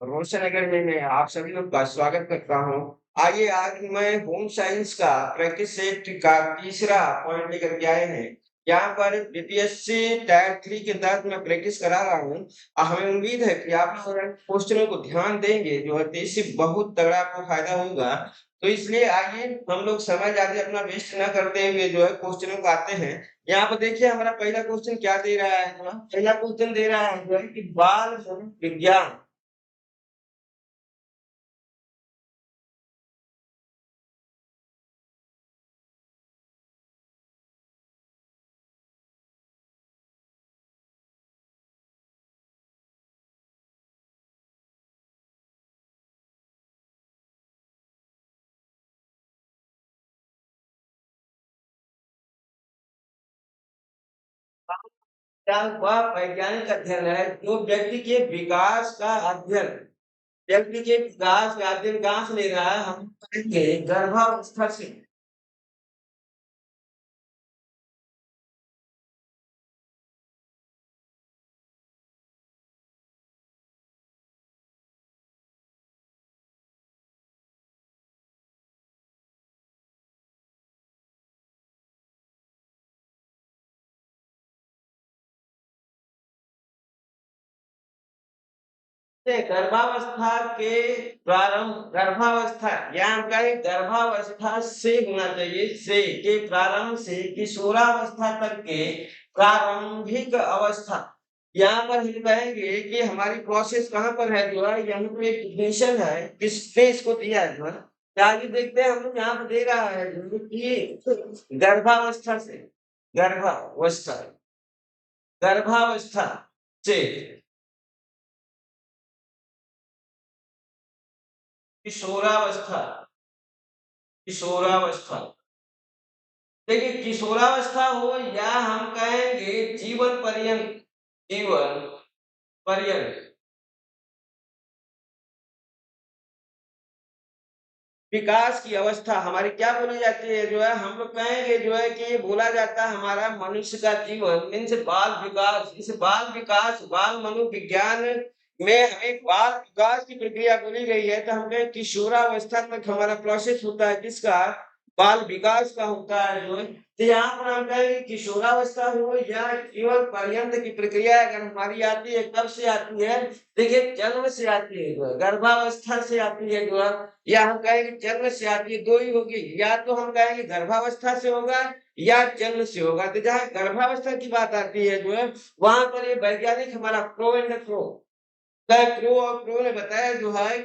रोशन academy में आप सभी लोग का स्वागत करता हूँ। आइए आज मैं होम साइंस का प्रैक्टिस सेट का तीसरा पॉइंट लेकर के आए हैं। यहाँ पर बीपीएससी टायर 3 के तहत मैं प्रैक्टिस करा रहा हूँ। हमें उम्मीद है कि आप लोग क्वेश्चनों को ध्यान देंगे जो है तो इससे बहुत तगड़ा आपको फायदा होगा। तो इसलिए आइए हम लोग समय ज्यादा अपना वेस्ट न करते हुए जो है क्वेश्चनों को आते हैं। यहाँ पर देखिए हमारा पहला क्वेश्चन क्या दे रहा है। पहला क्वेश्चन दे रहा है जो है कि बाल विज्ञान क्या वह वैज्ञानिक अध्ययन है जो व्यक्ति के विकास का अध्ययन व्यक्ति के विकास का अध्ययन कहाँ से ले रहा है। हम करेंगे गर्भावस्था से। गर्भावस्था के प्रारंभ गर्भावस्था या हम कहें गर्भावस्था से होना चाहिए से के प्रारंभ से किशोरावस्था तक के प्रारंभिक अवस्था। यहाँ पर हम कहेंगे कि हमारी प्रोसेस कहाँ पर है जो है यहाँ पे एक डिफिनेशन है किसने इसको दिया है जो है। तो आगे देखते हैं हम लोग यहाँ पर दे रहा है जो कि गर्भावस्था से गर्भावस्था गर्भावस्था से किशोरावस्था किशोरावस्था। देखिए किशोरावस्था हो या हम कहेंगे जीवन पर्यंत विकास की अवस्था हमारी क्या बोली जाती है जो है हम लोग कहेंगे जो है कि ये बोला जाता है हमारा मनुष्य का जीवन मीन्स बाल विकास। इस बाल विकास बाल मनोविज्ञान में हमें बाल विकास की प्रक्रिया बोली गई है। तो हम कहें किशोरावस्था तक हमारा प्रोसेस होता है किसका बाल विकास का होता है जो है। तो यहाँ पर हम कहेंगे किशोरावस्था हो या जीवन पर्यंत की प्रक्रिया अगर हमारी आती है कब से आती है। देखिए जन्म से आती है जो है गर्भावस्था से आती है जो है या हम कहेंगे जन्म से आती है। दो ही होगी या तो हम कहेंगे गर्भावस्था से होगा या जन्म से होगा। तो जहाँ गर्भावस्था की बात आती है जो है वहां पर ये वैज्ञानिक हमारा प्रो एंड प्रो क्रो और प्रो ने बताया जो है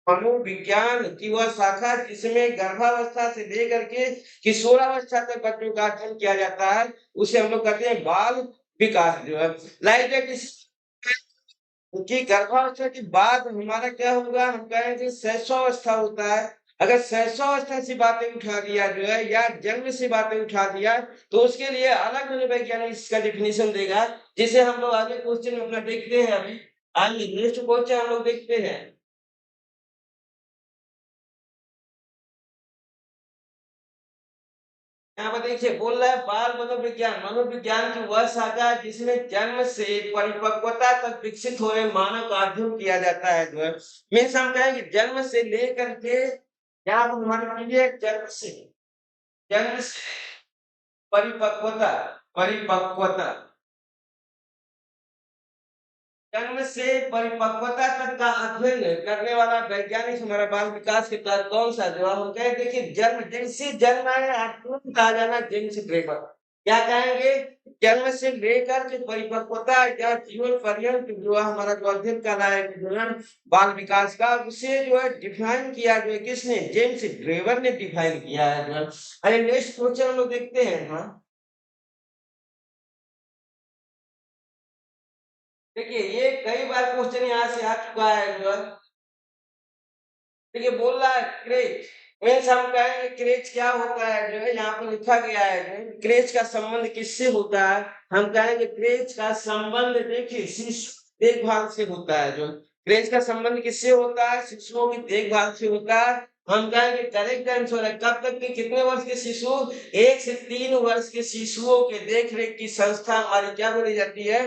मनोविज्ञान की वह शाखा जिसमें गर्भावस्था से लेकर के किशोरावस्था तक बच्चों का अध्ययन किया जाता है उसे हम लोग कहते हैं बाल विकास जो है। लाइक क्योंकि गर्भावस्था के बाद हमारा क्या होगा हम कहेंगे शैशवावस्था होता है। अगर शैशवावस्था से बातें उठा दिया जो है या जन्म से बातें उठा दिया तो उसके लिए अलग मनोवैज्ञानिक इसका डिफिनेशन देगा जिसे हम लोग आगे क्वेश्चन अपना देखते हैं। अभी आगे नेक्स्ट क्वेश्चन हम लोग देखते हैं। यहाँ पर देखिए बोल रहा है बाल मनोविज्ञान मनोविज्ञान की वह शाखा जिसमें जन्म से परिपक्वता तक विकसित हुए मानव का अध्ययन किया जाता है जो है। मीन्स हम कहेंगे जन्म से लेकर के यहाँ पर हमारे मानिए जन्म से परिपक्वता परिपक्वता जन्म से परिपक्वता तक का अध्ययन करने वाला वैज्ञानिक हमारा बाल विकास के तहत कौन सा जवाब हम कहें। देखिए जन्म जैसे जन्म है आप तुरंत आ जाना जेम्स ग्रेगर क्या कहेंगे जन्म से लेकर के परिपक्वता या जीवन पर्यंत जो है हमारा जो अध्ययन कर रहा है जो है बाल विकास का उसे जो है डिफाइन किया जो है किसने जेम्स ग्रेवर ने डिफाइन किया है जो है। अरे नेक्स्ट क्वेश्चन हम लोग देखते हैं। हाँ देखिए ये कई बार क्वेश्चन यहाँ से आ चुका है जो है। देखिए बोल रहा है क्रेज मीन्स हम कहेंगे क्रेज क्या होता है जो है यहाँ पर लिखा गया है जो है, क्रेज का संबंध किससे होता है। हम कहेंगे क्रेज का संबंध देखिए शिशु देखभाल से होता है जो क्रेज का संबंध किससे होता है शिशुओं की देखभाल से होता है। हम कहेंगे करेक्ट आंसर है कब तक के कितने वर्ष के शिशु 1 से 3 वर्ष के शिशुओं के देख रेख की संस्था हमारी क्या बोली जाती है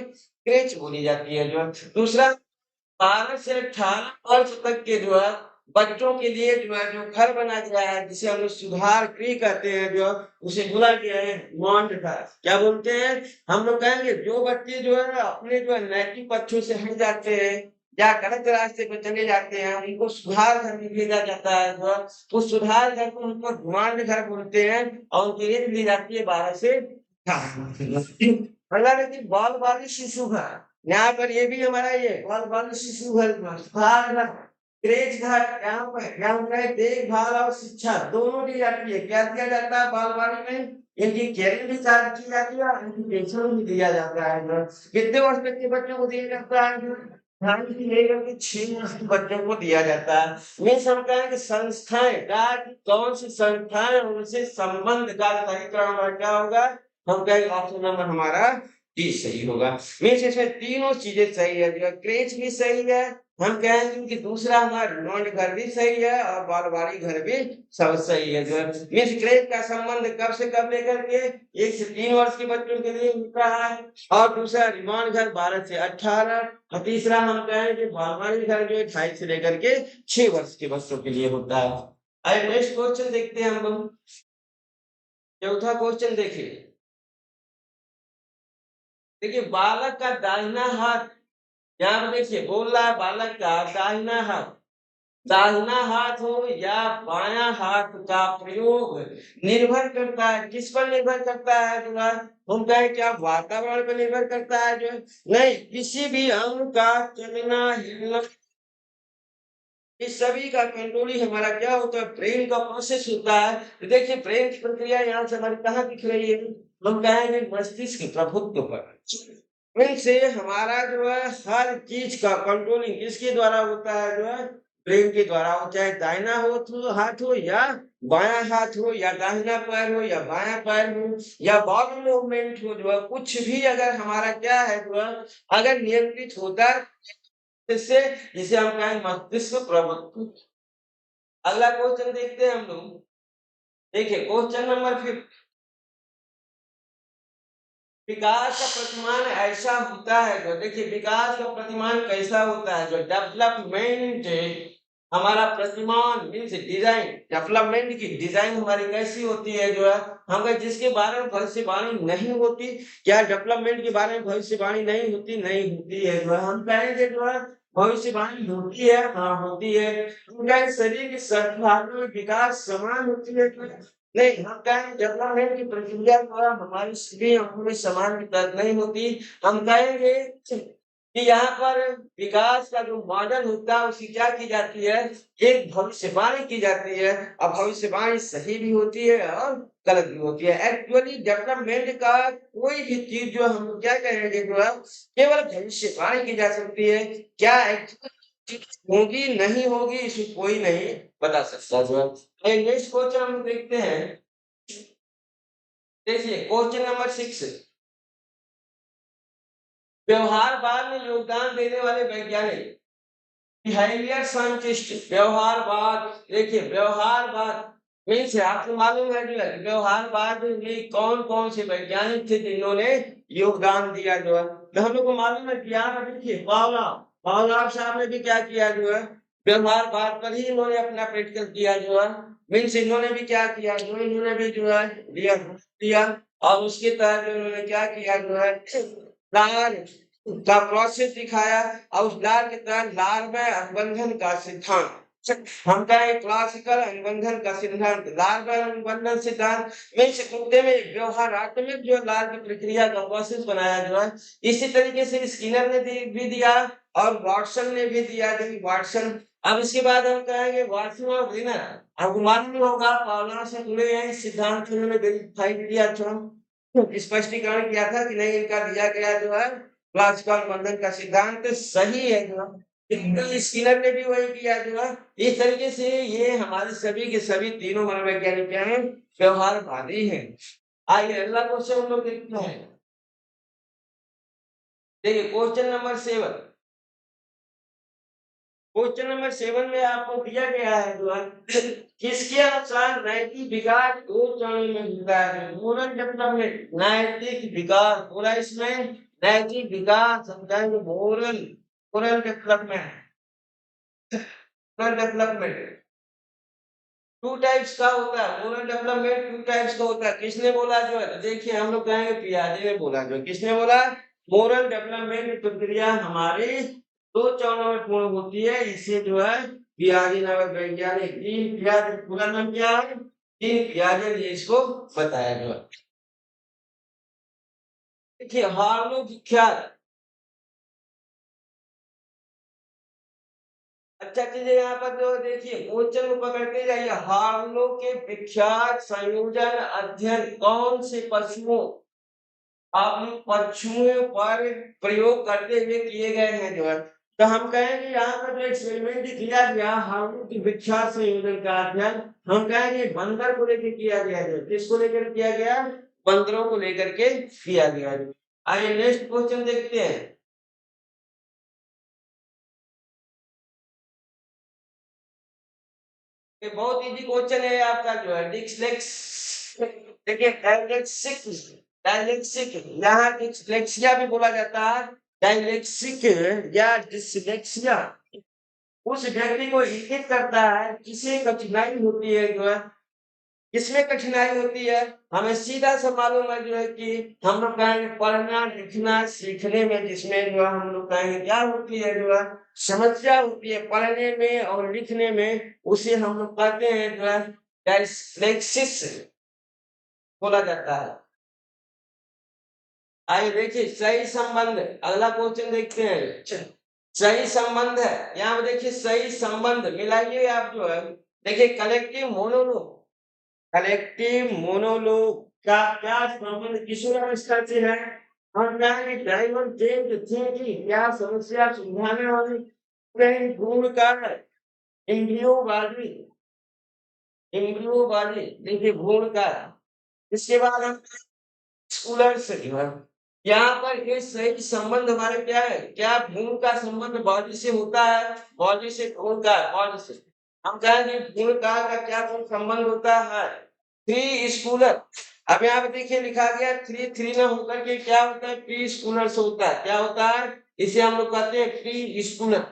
क्रेच बोली जाती है जो दूसरा 12 से 18 वर्ष तक के जो है बच्चों के लिए जो है जो घर बना गया है, जिसे हम लोग सुधार गृह कहते हैं, जो उसे बोला गया है मॉन्ट घर। क्या बोलते हैं? हम लोग कहेंगे जो बच्चे जो है अपने जो है नैतिक पक्षों से हट जाते हैं या गलत रास्ते पे चले जाते हैं, उनको सुधार घर में भेजा जाता है। जो है उस सुधार घर को हम लोग गुआंढ घर बोलते हैं और उनकी एज दी जाती है 12 से 18। अगला देखिए बाल बालिग शिशु घर। यहाँ पर ये भी हमारा ये बाल बालिग शिशु घर सुधार घर क्रेज घर यहाँ पर देखभाल और शिक्षा दोनों दी जाती है। क्या दिया जाता है बाल बालिग में? इनकी केयरिंग भी चार्ज की जाती है और इनकी पेंशन भी दिया जाता है। कितने वर्ष तक के बच्चों को दिया जाता है? ध्यान दीजिएगा कि 6 वर्ष के बच्चों को दिया जाता है। मीन्स हम कहें कि संस्थाएं कौन सी संस्थाएं उनसे संबंध का सही क्या होगा? हम कहेंगे ऑप्शन नंबर हमारा डी सही होगा। मीन्स इसमें तीनों चीजें सही है, जो क्रेच भी सही है, हम कहेंगे कि दूसरा हमारा लॉन्ड घर भी सही है और बालवाड़ी घर भी सब सही है। जो है मीन्स क्रेच का संबंध कब से कब लेकर के 1 से 3 वर्ष के बच्चों के लिए होता है और दूसरा रिमांड घर 12 से 18 और तीसरा हम कहें कि बालवाड़ी घर जो है 2.5 से लेकर के 6 वर्ष के बच्चों के लिए होता है। आइए नेक्स्ट क्वेश्चन देखते हैं हम लोग। चौथा क्वेश्चन देखिए। देखिए बालक का दाहिना हाथ, यहाँ पर देखिए बोल रहा है बालक का दाहिना हाथ हो या बायां हाथ का प्रयोग निर्भर करता है, किस पर निर्भर करता है? जो है हम कहें क्या वातावरण पर निर्भर करता है? जो है नहीं, किसी भी अंग का चलना हिलना, इस सभी का कंट्रोल ही हमारा क्या होता है? ब्रेन का प्रोसेस होता है। तो देखिए ब्रेन की प्रक्रिया यहाँ से हमारी कहाँ दिख रही है? हम कहेंगे मस्तिष्क प्रभुत्व पर। ब्रेन से हमारा जो है हर चीज का कंट्रोलिंग किसके द्वारा होता है? जो है ब्रेन के द्वारा हो, चाहे दाहिना हाथ हो या बायां हाथ हो या दाहिना पैर हो या बायां पैर हो या बॉडी मूवमेंट हो, जो है कुछ भी अगर हमारा क्या है जो है अगर नियंत्रित होता है इससे, जिसे हम कहेंगे मस्तिष्क प्रभुत्व। अगला क्वेश्चन देखते हैं हम लोग। देखिए क्वेश्चन नंबर 5। विकास का प्रतिमान ऐसा होता है, जो देखिए विकास का प्रतिमान कैसा होता है? जो डेवलपमेंट हमारा प्रतिमान मीन्स डिजाइन, डेवलपमेंट की डिजाइन हमारी कैसी होती है? जो है हम जिसके बारे में भविष्यवाणी नहीं होती, क्या डेवलपमेंट के बारे में भविष्यवाणी नहीं होती? नहीं होती है। जो है हम कहेंगे जो है भविष्यवाणी होती है, हाँ होती है। उनका शरीर की संभावना में विकास समान होती है नहीं, हम कहेंगे डेवलपमेंट की प्रक्रिया द्वारा हमारी सभी अंगों में समान विकास नहीं होती। हम कहेंगे कि यहाँ पर विकास का जो मॉडल होता है उसकी क्या की जाती है? एक भविष्यवाणी की जाती है और भविष्यवाणी सही भी होती है और गलत भी होती है। एक्चुअली डेवलपमेंट का कोई भी चीज जो हम क्या कहेंगे जो है केवल भविष्यवाणी की जा सकती है, क्या होगी नहीं होगी इसे कोई नहीं बता सकता। जो है नेक्स्ट क्वेश्चन हम देखते हैं। देखिए क्वेश्चन नंबर 6। व्यवहारवाद में योगदान देने वाले वैज्ञानिक, बिहेवियर साइंटिस्ट। व्यवहारवाद, देखिए व्यवहारवाद मीन्स आपको मालूम है जो है व्यवहारवाद में कौन कौन से वैज्ञानिक थे जिन्होंने योगदान दिया? जो है तो हम लोग को मालूम है कि यहाँ पर देखिए पावलोव साहब ने भी क्या किया? जो है व्यवहारवाद पर ही इन्होंने अपना प्रैक्टिकल किया। जो है मीन्स इन्होंने भी क्या किया? जो इन्होंने भी जो है दिया और उसके तहत इन्होंने क्या किया? जो है लाल का प्रोसेस दिखाया और उस लाल के तहत लाल में अनुबंधन का सिद्धांत, हम कहें क्लासिकल अनुबंधन का सिद्धांत, लाल में अनुबंधन सिद्धांत मीन्स कुत्ते में व्यवहारात्मक जो लाल की प्रक्रिया का प्रोसेस बनाया। जो है इसी तरीके से स्किनर ने भी दिया और वाटसन ने भी दिया। वाटसन, अब इसके बाद हम कहेंगे वाटसन और रिनर। आपको मालूम होगा पावलोव से जुड़े हैं सिद्धांत उन्होंने वेरीफाई किया था, स्पष्टीकरण किया था कि नहीं इनका दिया गया जो है क्लासिकल बंधन का सिद्धांत सही है। जो है स्किनर ने भी वही किया। जो है इस तरीके से ये हमारे सभी के सभी तीनों मनोवैज्ञानिक क्या हैं? व्यवहारवादी हैं। आइए अगला क्वेश्चन हम लोग देखते हैं। देखिए क्वेश्चन नंबर 7। क्वेश्चन नंबर 7 में आपको दिया गया है जो है किसके अनुसार नैतिक विकास 2 चरणों में होता है? मोरल डेवलपमेंट, नैतिक विकास पूरा इसमें नैतिक विकास समझाएंगे moral moral development, moral development two types का होता है। मोरल डेवलपमेंट टू टाइप्स का होता है। किसने बोला जो है? तो देखिए हम लोग कहेंगे पियाजे ने बोला। जो किसने बोला? मोरल डेवलपमेंट प्रक्रिया हमारी दो चरणों में पूर्ण होती है। इसे जो है पियाजे नामक वैज्ञानिक तीन पियाजे, पूरा नाम क्या है? तीन पियाजे ने इसको बताया। जो है देखिए हार्लो विख्यात, अच्छा चीजें यहाँ पर जो देखिए क्वेश्चन को पकड़ते जाइए। हार्लो के विख्यात संयोजन अध्ययन कौन से पशुओं, आपने पशुओं पर प्रयोग करते हुए किए गए हैं। जो है तो हम कहेंगे यहाँ पर जो एक्सपेरिमेंट किया गया हार्लो के विख्यात संयोजन का अध्ययन, हम कहेंगे बंदर को लेकर किया गया है। किसको लेकर किया गया? बंदरों को लेकर के किया गया। आइए नेक्स्ट क्वेश्चन देखते हैं। ये बहुत इजी क्वेश्चन है आपका जो है डिस्लेक्स, देखिए डायलेक्सिक, डायलेक्सिक यहाँ डिस्लेक्सिया भी बोला जाता है। डायलेक्सिक या डिसलेक्सिया उस व्यक्ति को इंगित करता है जिसे कठिनाई होती है। जो है किसमें कठिनाई होती है? हमें सीधा सा मालूम है जो है कि हम लोग कहेंगे पढ़ना लिखना सीखने में, जिसमें जो है हम लोग कहेंगे क्या होती है? जो है समस्या होती है पढ़ने में और लिखने में, उसे हम लोग कहते हैं जो है डायस्लेक्सिस बोला जाता है। आइए देखिए सही संबंध, अगला क्वेश्चन देखते हैं। सही संबंध है यहाँ पे, देखिए सही संबंध मिलाइए आप। जो है देखिए कलेक्टिव मोनोलॉग, कलेक्टिव मोनोलॉग का क्या संबंध किशोर अवस्था से है? हम कहेंगे डाइवर्जेंट थिंकिंग, क्या समस्या सुलझाने वाली कहीं गुण का इंद्रियोवादी, इंद्रियोवादी देखिए गुण का। इसके बाद हम स्कूलर से जो है यहाँ पर ये सही संबंध हमारे क्या है? क्या गुण का संबंध बॉडी से होता है? बॉडी से गुण का, बॉडी से हम कहेंगे गुण का क्या संबंध होता है? थ्री स्कूलर, अब यहाँ पे देखिए लिखा गया थ्री, थ्री में होकर के क्या होता है? प्री स्कूलर से होता है। क्या होता है? इसे हम लोग कहते हैं प्री स्कूलर।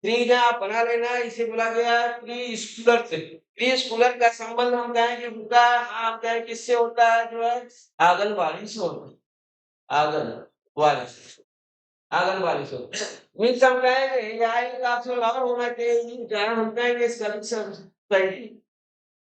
थ्री का आप बना लेना, इसे बोला गया है प्री स्कूलर से। प्री स्कूलर का संबंध हम कहेंगे होता है, हम कहें किससे होता है? जो है आंगनबाड़ी से होता है, आंगनबाड़ी से, आंगनबाड़ी से मीन्स हम कहेंगे यहाँ एक ऑप्शन और होना चाहिए जहाँ हम कहेंगे सभी सब सही।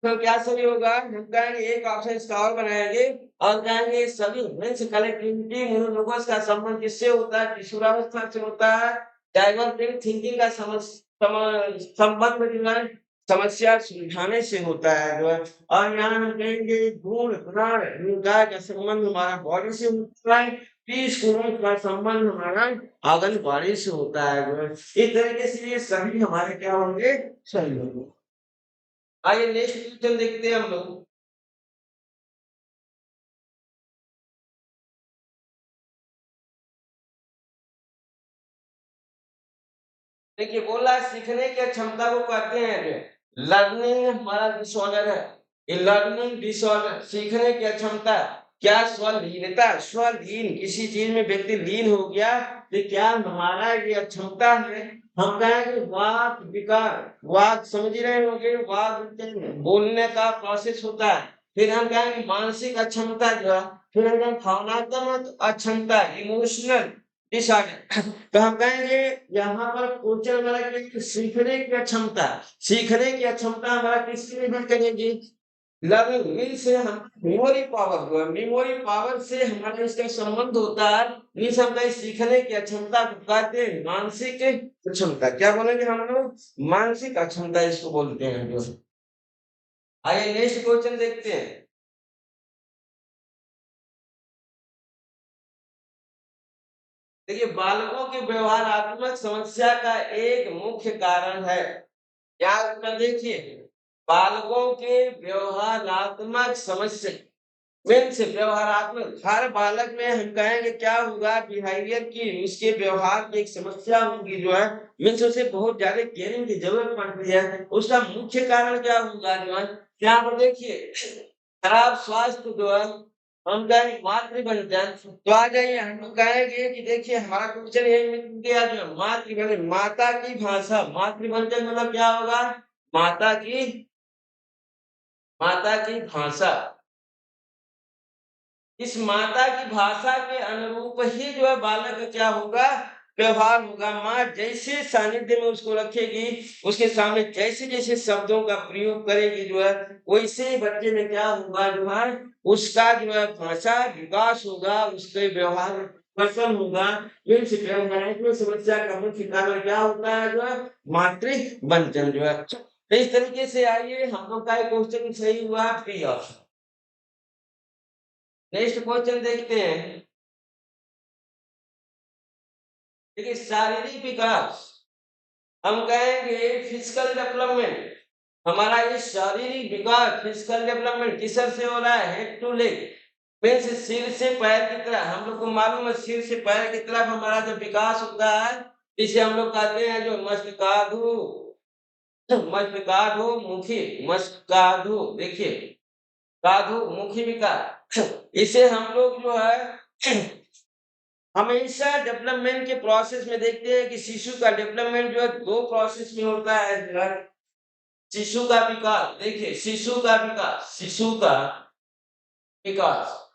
तो क्या सही होगा? हम कहेंगे एक ऑप्शन इसका और बनाएंगे और कहेंगे सभी मीन्स कलेक्टिविटी मोनोलोगस का संबंध किससे होता है? किशोरावस्था से होता है। डाइवर्जेंट थिंकिंग का संबंध जो है समस्या सुलझाने से होता है। जो है और यहाँ हम कहेंगे गुण गुणार गुणकार का संबंध हमारा बॉडी से होता है। पीस गुणों का संबंध हमारा आंगनबाड़ी से होता है। जो है इस तरीके से ये सभी हमारे क्या होंगे? सही होंगे। आइए नेक्स्ट क्वेश्चन देखते हैं हम लोग। देखिए बोला सीखने की क्षमता को कहते हैं लर्निंग, हमारा डिसऑर्डर है ये लर्निंग डिसऑर्डर, सीखने की क्षमता। क्या स्वलीनता, स्वलीन किसी चीज में व्यक्ति लीन हो गया तो क्या हमारा ये क्षमता है? हम कहेंगे वाक विकार, वाक समझ रहे होंगे, वाक बोलने का प्रोसेस होता है। फिर हम कहेंगे मानसिक अक्षमता जो है, फिर हम कहेंगे भावनात्मक अक्षमता, इमोशनल डिसऑर्डर। तो हम कहेंगे यहाँ पर क्वेश्चन हमारा क्या? सीखने की क्षमता, सीखने की क्षमता हमारा किससे निर्भर करेगी? लर्निंग मीन्स से हम मेमोरी पावर, जो है मेमोरी पावर से हमारा इसका संबंध होता है। मीन्स हम कहीं सीखने की क्षमता को कहते हैं मानसिक क्षमता। क्या बोलेंगे हम लोग? मानसिक अक्षमता इसको बोलते हैं। जो आइए नेक्स्ट क्वेश्चन देखते हैं। देखिए बालकों की व्यवहारात्मक समस्या का एक मुख्य कारण है, याद रखना। देखिए बालकों के व्यवहारात्मक समस्या मीन्स व्यवहारात्मक, हर बालक में हम कहेंगे क्या होगा? बिहेवियर की, उसके व्यवहार की एक समस्या होगी। जो है मीन्स उसे बहुत ज्यादा केयरिंग की जरूरत पड़ती है। उसका मुख्य कारण क्या होगा? जो है यहाँ पर देखिए खराब स्वास्थ्य जो है हम कहेंगे मातृबंधन। तो आ जाइए, हम लोग कहेंगे कि देखिए हमारा क्वेश्चन यही मिल गया जो मातृबंधन, माता की भाषा। मातृबंधन मतलब क्या होगा? माता की भाषा। इस माता की भाषा के अनुरूप ही जो है बालक का क्या होगा? व्यवहार होगा। माँ जैसे सानिध्य में उसको रखेगी, उसके सामने जैसे-जैसे शब्दों का प्रयोग करेगी जो है, वैसे ही बच्चे में क्या होगा जो है, उसका जो है भाषा विकास होगा, उसके व्यवहार में परिवर्तन होगा। मीन्स व्यवहारिक समस्या का मुख्य कारण क्या होता है जो है? मातृबंधन जो है। तो इस तरीके से आइए हम लोग का क्वेश्चन सही हुआ बी ऑप्शन। नेक्स्ट क्वेश्चन देखते हैं। देखिए शारीरिक विकास, हम कहेंगे फिजिकल डेवलपमेंट। हमारा ये शारीरिक विकास फिजिकल डेवलपमेंट किस से हो रहा है? हेड टू लेग, मीन्स सिर से पैर की तरफ। हम लोग को मालूम है सिर से पैर की तरफ हमारा जो विकास होता है, इसे हम लोग कहते हैं जो मस्तिष्काधु, मस्तिष्काधु मुखी, मस्तिष्काधु। देखिए काधु मुखी विकास, इसे हम लोग जो है हमेशा डेवलपमेंट के प्रोसेस में देखते हैं कि शिशु का डेवलपमेंट जो है दो प्रोसेस में होता है जो है। शिशु का विकास, देखिए शिशु का विकास, शिशु का विकास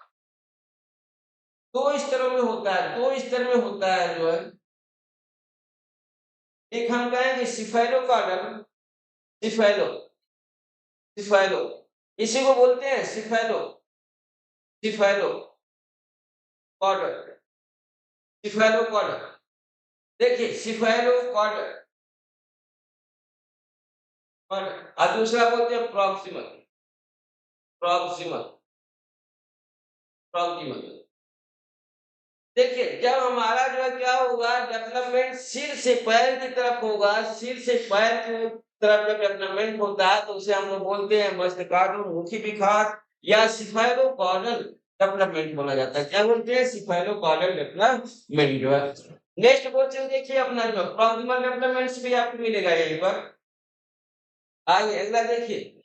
दो स्तरों में होता है, दो स्तर में होता है जो है। एक हम कहेंगे सिफेलोकॉर्डल, सिफेलो, सिफेलो, इसी को बोलते हैं cephalo, cephalocaudal, cephalocaudal. देखिए सिफेलो कॉर्डल और दूसरा बोलते हैं प्रॉक्सिमल, प्रॉक्सिमल, प्रॉक्सिमल। देखिए जब हमारा जो है क्या होगा डेवलपमेंट सिर से पैर की तरफ होगा, सिर से पैर की तरफ जब डेवलपमेंट होता है तो उसे हम लोग बोलते हैं मस्तिष्काधुमुखी विकास या सिफेलोकॉर्डल डेवलपमेंट बोला जाता है। क्या बोलते हैं? सिफेलोकॉर्डल डेवलपमेंट जो है। नेक्स्ट क्वेश्चन देखिए अपना जो प्रॉक्सिमल डेवलपमेंट भी आपको मिलेगा यहीं पर। आइए अगला देखिए,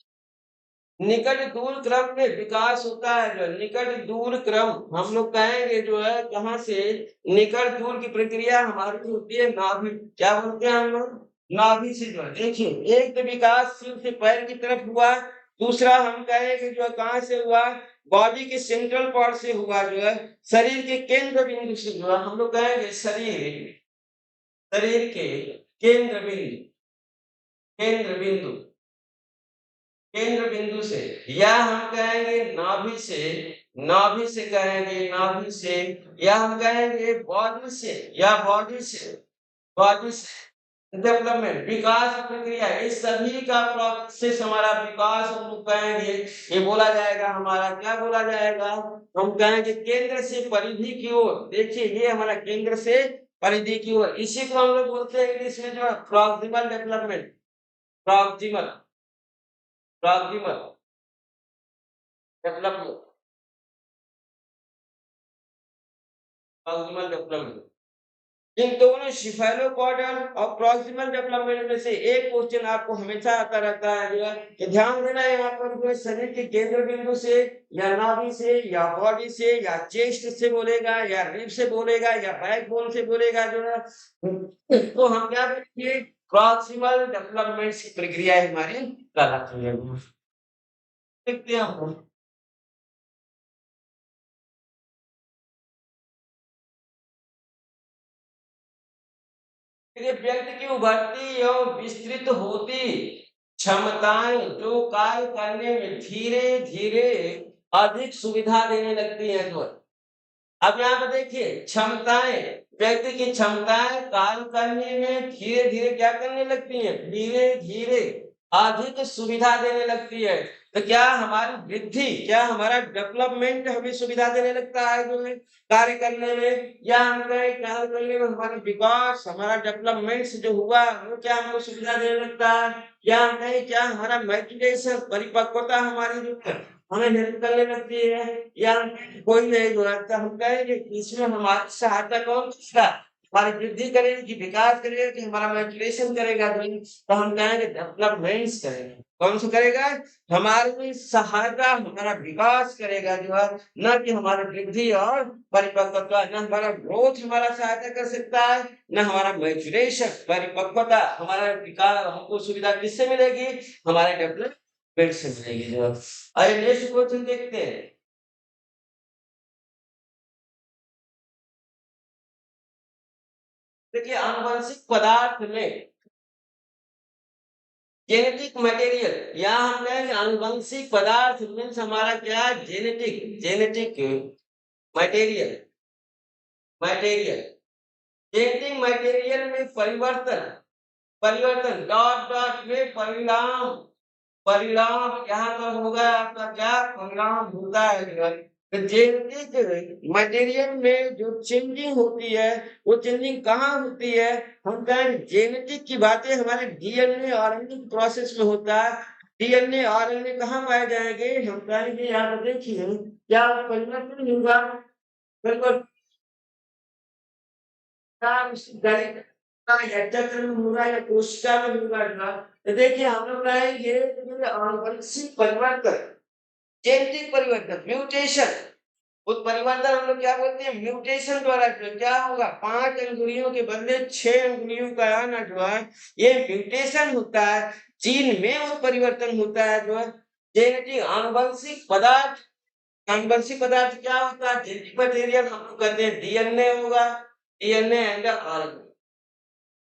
निकट दूर क्रम में विकास होता है जो निकट दूर क्रम, हम लोग कहेंगे जो है कहाँ से? निकट दूर की प्रक्रिया हमारी होती है नाभि। क्या बोलते हैं हम लोग? नाभि से जो है। देखिए एक तो विकास सिर से पैर की तरफ हुआ, दूसरा हम कहेंगे जो है कहाँ से हुआ? बॉडी के सेंट्रल पार्ट से हुआ जो है, शरीर के केंद्र बिंदु से हुआ। हम लोग कहेंगे शरीर, शरीर के केंद्र बिंदु, केंद्र बिंदु, केंद्र बिंदु से, या हम कहेंगे नाभि से, नाभि से कहेंगे, नाभि से, या हम कहेंगे बॉडी से, या बॉडी से, बॉडी से डेवलपमेंट विकास प्रक्रिया, इस सभी का प्रोसेस हमारा विकास हम लोग कहेंगे। ये बोला जाएगा हमारा, क्या बोला जाएगा? हम कहेंगे केंद्र से परिधि की ओर। देखिए ये हमारा केंद्र से परिधि की ओर, इसी को हम लोग बोलते हैं इंग्लिश में जो है proximal development, proximal, proximal development, proximal development. इन दोनों सिफेलोकॉर्डल और प्रॉक्सिमल डेवलपमेंट में से एक क्वेश्चन आपको हमेशा आता रहता है जो है कि ध्यान देना है यहाँ पर जो है शरीर के केंद्र बिंदु से या नाभि से या बॉडी से या चेस्ट से बोलेगा या रिब से बोलेगा या बैकबोन से बोलेगा जो है, तो हम क्या करेंगे? प्रॉक्सिमल डेवलपमेंट की प्रक्रिया हमारी कहलाती है। देखते हैं हम। देखिए व्यक्ति की उभरती एवं विस्तृत होती क्षमताएं जो कार्य करने में धीरे धीरे अधिक सुविधा देने लगती हैं तो अब यहाँ पे देखिए क्षमताएं, व्यक्ति की क्षमताएं कार्य करने में धीरे धीरे क्या करने लगती हैं? धीरे धीरे अधिक सुविधा देने लगती है। तो क्या हमारी वृद्धि, क्या हमारा डेवलपमेंट हमें सुविधा देने लगता है जो है कार्य करने में, या हम कहें कार्य करने में हमारा विकास, हमारा डेवलपमेंट जो हुआ वो क्या हमको सुविधा देने लगता है, या हम कहें क्या हमारा मैच्योरेशन, परिपक्वता हमारी जो है हमें हेल्प करने लगती है, या कोई नहीं जो है हम कहेंगे कि इसमें हमारी सहायता कौन करेगा? हमारी वृद्धि करेगा कि विकास करेगा कि हमारा मैच्योरेशन करेगा, तो हम कहेंगे डेवलपमेंट्स करेगा। कौन सा करेगा? हमारे में सहायता, हमारा विकास करेगा जो है, ना कि हमारी वृद्धि और परिपक्वता। ना हमारा ग्रोथ हमारा सहायता कर सकता है, ना हमारा मैच्योरेशन परिपक्वता, हमारा विकास हमको सुविधा किससे मिलेगी? हमारे डेवलपमेंट से मिलेगी जो है। आइए नेक्स्ट क्वेश्चन देखते हैं। देखिए आनुवंशिक पदार्थ में जेनेटिक मटेरियल, या हम कहेंगे आनुवंशिक पदार्थ मीन्स हमारा क्या? Genetic genetic material material genetic material में परिवर्तन परिवर्तन डॉट डॉट में परिणाम परिणाम यहाँ पर होगा आपका क्या? परिणाम होता है। तो जेनेटिक मटेरियल में जो चेंजिंग होती है, वो चेंजिंग कहाँ होती है? हम कहें जेनेटिक की बातें हमारे डीएनए आरएनए प्रोसेस में होता है। डीएनए आरएनए कहाँ पाए जाएंगे? हम कहेंगे यहाँ पर देखिए क्या परिवर्तन होगा? बिल्कुल गणित या चक्र में होगा या कोशिका में होगा। तो देखिए हम लोग कहेंगे कि आनुवंशिक परिवर्तन, जेनेटिक परिवर्तन, म्यूटेशन। उस परिवर्तन हम लोग क्या बोलते हैं? म्यूटेशन द्वारा जो क्या होगा? 5 अंगुलियों के बदले 6 अंगुलियों का आना जो है, ये म्यूटेशन होता है। जीन में वो परिवर्तन होता है जो है। जेनेटिक आनुवंशिक पदार्थ, आनुवंशिक पदार्थ क्या होता है? जेनेटिक मटेरियल हम लोग कहते हैं डीएनए होगा, डीएनए एंड आरएनए।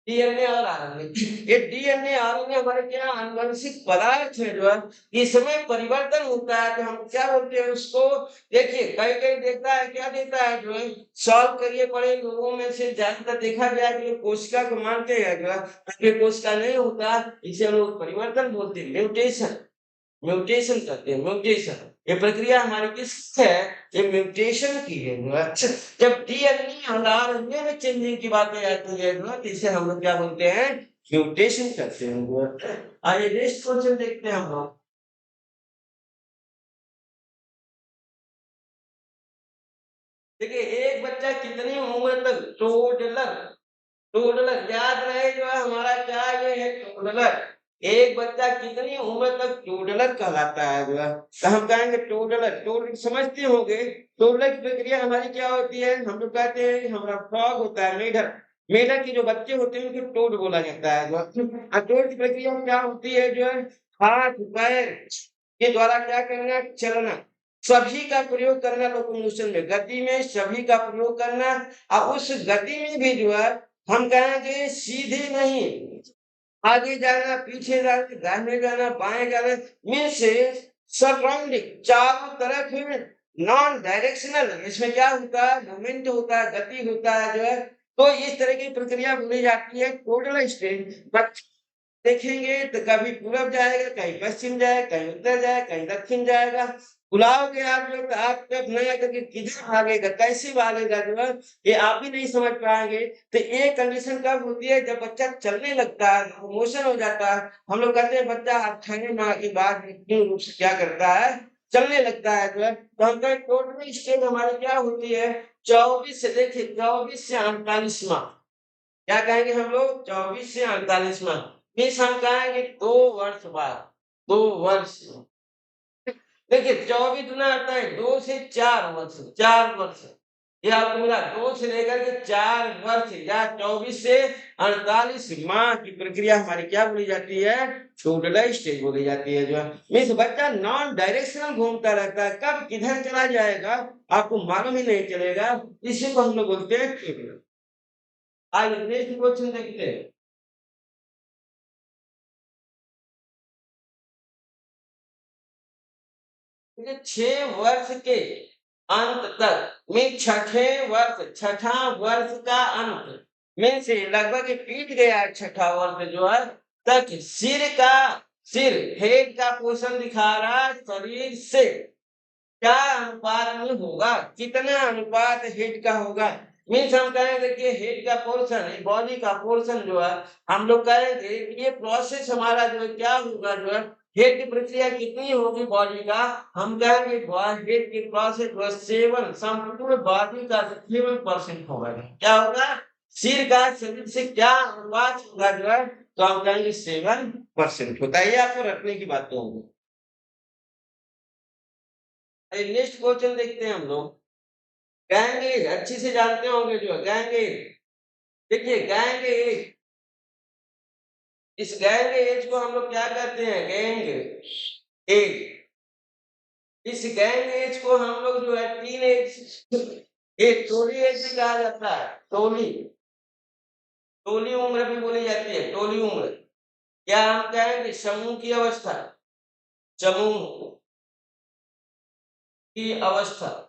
डीएनए और आरएनए, ये डीएनए आरएनए हमारे क्या? आनुवंशिक पदार्थ है जो है। इसमें परिवर्तन होता है तो हम क्या बोलते हैं उसको? देखिए कई कई देता है, क्या देता है जो है, सॉल्व करिए पढ़े लोगों में से ज्यादातर देखा गया कि कोशिका को मानते हैं जो है, ये कोशिका नहीं होता, इसे हम लोग परिवर्तन बोलते हैं, म्यूटेशन। म्यूटेशन कहते हैं, म्यूटेशन। ये प्रक्रिया हमारी किस है? ये म्यूटेशन की है जो है। अच्छा, जब डीएनए और आरएनए में चेंजिंग की बातें आती है जो है, तो इसे हम लोग क्या बोलते हैं? म्यूटेशन कहते हैं जो है। आइए नेक्स्ट क्वेश्चन देखते हैं हम लोग। देखिए एक बच्चा कितनी उम्र तक टोडलर, टोडलर याद रहे जो है हमारा क्या ये है? टोडलर। एक बच्चा कितनी उम्र तक टोडलर कहलाता है जो है, तो हम कहेंगे टोडलर। टोडलर समझते होंगे, टोडलर की प्रक्रिया हमारी क्या होती है? हम लोग कहते हैं हमारा फ्रॉग होता है, मेढक। मेढक के जो बच्चे होते हैं उनको टोड बोला जाता है जो है। टोड की प्रक्रिया क्या होती है जो है? हाथ पैर के द्वारा क्या करना? चलना, सभी का प्रयोग करना, लोकोमोशन में गति में सभी का प्रयोग करना। और उस गति में भी जो है हम कहेंगे सीधे नहीं, आगे जाना, पीछे जाना, दाहिने जाना, बाएं जाना, मीन्स सराउंडिंग चारों तरफ नॉन डायरेक्शनल। इसमें क्या होता है? मूवमेंट होता है, गति होता है जो है। तो इस तरह की प्रक्रिया बोली जाती है टोटल स्टेट। देखेंगे तो कभी पूरब जाएगा, कहीं पश्चिम जाएगा, कहीं उत्तर जाएगा, कहीं दक्षिण जाएगा। बुलाओगे आप लोग तो आप कब नहीं करके किधर भागेगा, कैसे भागेगा जो है, ये आप भी नहीं समझ पाएंगे। तो ये कंडीशन कब होती है? जब बच्चा चलने लगता है, मोशन हो जाता है। हम लोग कहते हैं बच्चा 18 माह के बाद पूर्ण रूप से क्या करता है? चलने लगता है जो है। तो हम कहें टोटल स्टेज हमारी क्या होती है? 24 से देखिए 24 से 48 माह। क्या कहेंगे हम लोग? 24 से 48 माह। मीन्स हम कहेंगे 2 वर्ष बाद, 2 वर्ष। देखिए 24 गुना आता है 2 से 4 वर्ष, 4 वर्ष। ये आपको मिला 2 से लेकर के 4 वर्ष, या 24 से 48 माह की प्रक्रिया हमारी क्या बोली जाती है? टोटल स्टेज बोली जाती है जो है। मीन्स बच्चा नॉन डायरेक्शनल घूमता रहता है, कब किधर चला जाएगा आपको मालूम ही नहीं चलेगा। इसी को हम लोग बोलते हैं टोटल। आज नेक्स्ट क्वेश्चन देखते हैं। देखिए 6 वर्ष के अंत तक में छठे वर्ष, छठा वर्ष का अंत में से लगभग बीत गया है, छठा वर्ष जो है, तक सिर का, सिर हेड का पोषण दिखा रहा है शरीर से क्या अनुपात में होगा? कितना अनुपात हेड का होगा? मीन्स हम कहेंगे कि हेड का पोर्शन, बॉडी का पोर्शन जो है, हम लोग कहेंगे कि ये प्रोसेस हमारा जो है क्या होगा जो है, हेड की प्रक्रिया कितनी होगी बॉडी का? हम कहेंगे हेड की प्रोसेस जो है 7, संपूर्ण बॉडी का 7% होगा। क्या होगा? सिर का शरीर से क्या अनुपात होगा जो है, तो हम कहेंगे 7% होता है। ये आपको रखने की बातें होंगी। नेक्स्ट क्वेश्चन देखते हैं हम लोग। गैंग अच्छी से जानते होंगे जो है गैंग। देखिए गैंग, इस गैंग एज को हम लोग क्या कहते हैं, गैंग एज। इस गैंग एज को हम लोग जो है टीन एज, एक टोली एज भी कहा जाता है। टोली, टोली उम्र भी बोली जाती है, टोली उम्र। क्या हम कहेंगे समूह की अवस्था, समूह की अवस्था।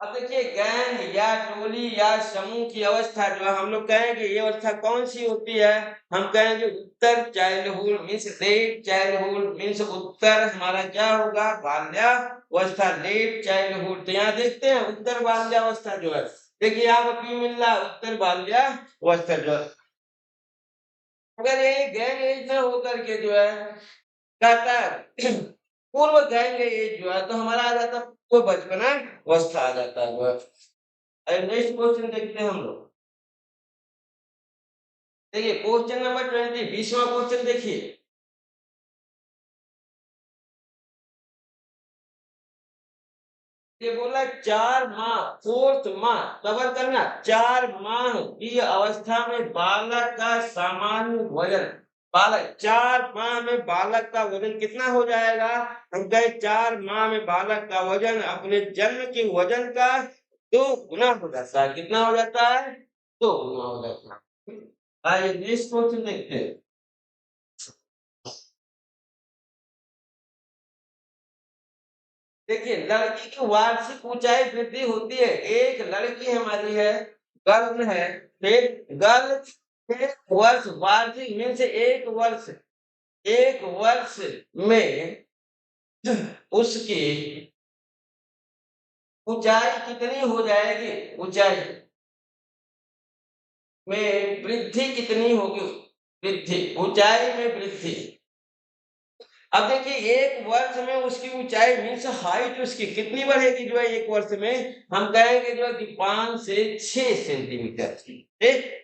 अब देखिए गैंग या टोली या समूह की अवस्था जो है हम लोग कहेंगे ये अवस्था कौन सी होती है, हम कहेंगे उत्तर childhood means late childhood means उत्तर हमारा क्या होगा, बाल्यावस्था, लेट चाइल्डहुड। तो यहाँ देखते हैं उत्तर बाल्यावस्था जो है, देखिए यहाँ पर क्यों मिल रहा है उत्तर बाल्यावस्था जो है। अगर ये गैंग एज न होकर के जो है कहता है पूर्व गैंग एज जो है, तो हमारा आ जाता पूर्व बचपना अवस्था आ जाता है। नेक्स्ट क्वेश्चन देखते हैं हम लोग। देखिए क्वेश्चन नंबर 20, 20वां क्वेश्चन देखिए। ये बोला 4 माह, 4th माह कवर करना, 4 माह की अवस्था में बालक का सामान्य वजन, बालक 4 माह में बालक का वजन कितना हो जाएगा, हम कहे 4 माह में बालक का वजन अपने जन्म के वजन का 2 गुना हो जाता है। कितना हो जाता है, 2 गुना हो जाता है। आइए नेक्स्ट क्वेश्चन देखते हैं। देखिए लड़की की वार्षिक ऊंचाई वृद्धि होती है। एक लड़की हमारी है, गर्ल है, फिर गर्ल एक वर्ष, वार्षिक मीन्स एक वर्ष में उसकी ऊंचाई कितनी हो जाएगी, ऊंचाई में वृद्धि कितनी होगी, वृद्धि, ऊंचाई में वृद्धि। अब देखिए एक वर्ष में उसकी ऊंचाई मीन्स हाइट उसकी कितनी बढ़ेगी जो है एक वर्ष में, हम कहेंगे जो है कि 5 से 6 सेंटीमीटर।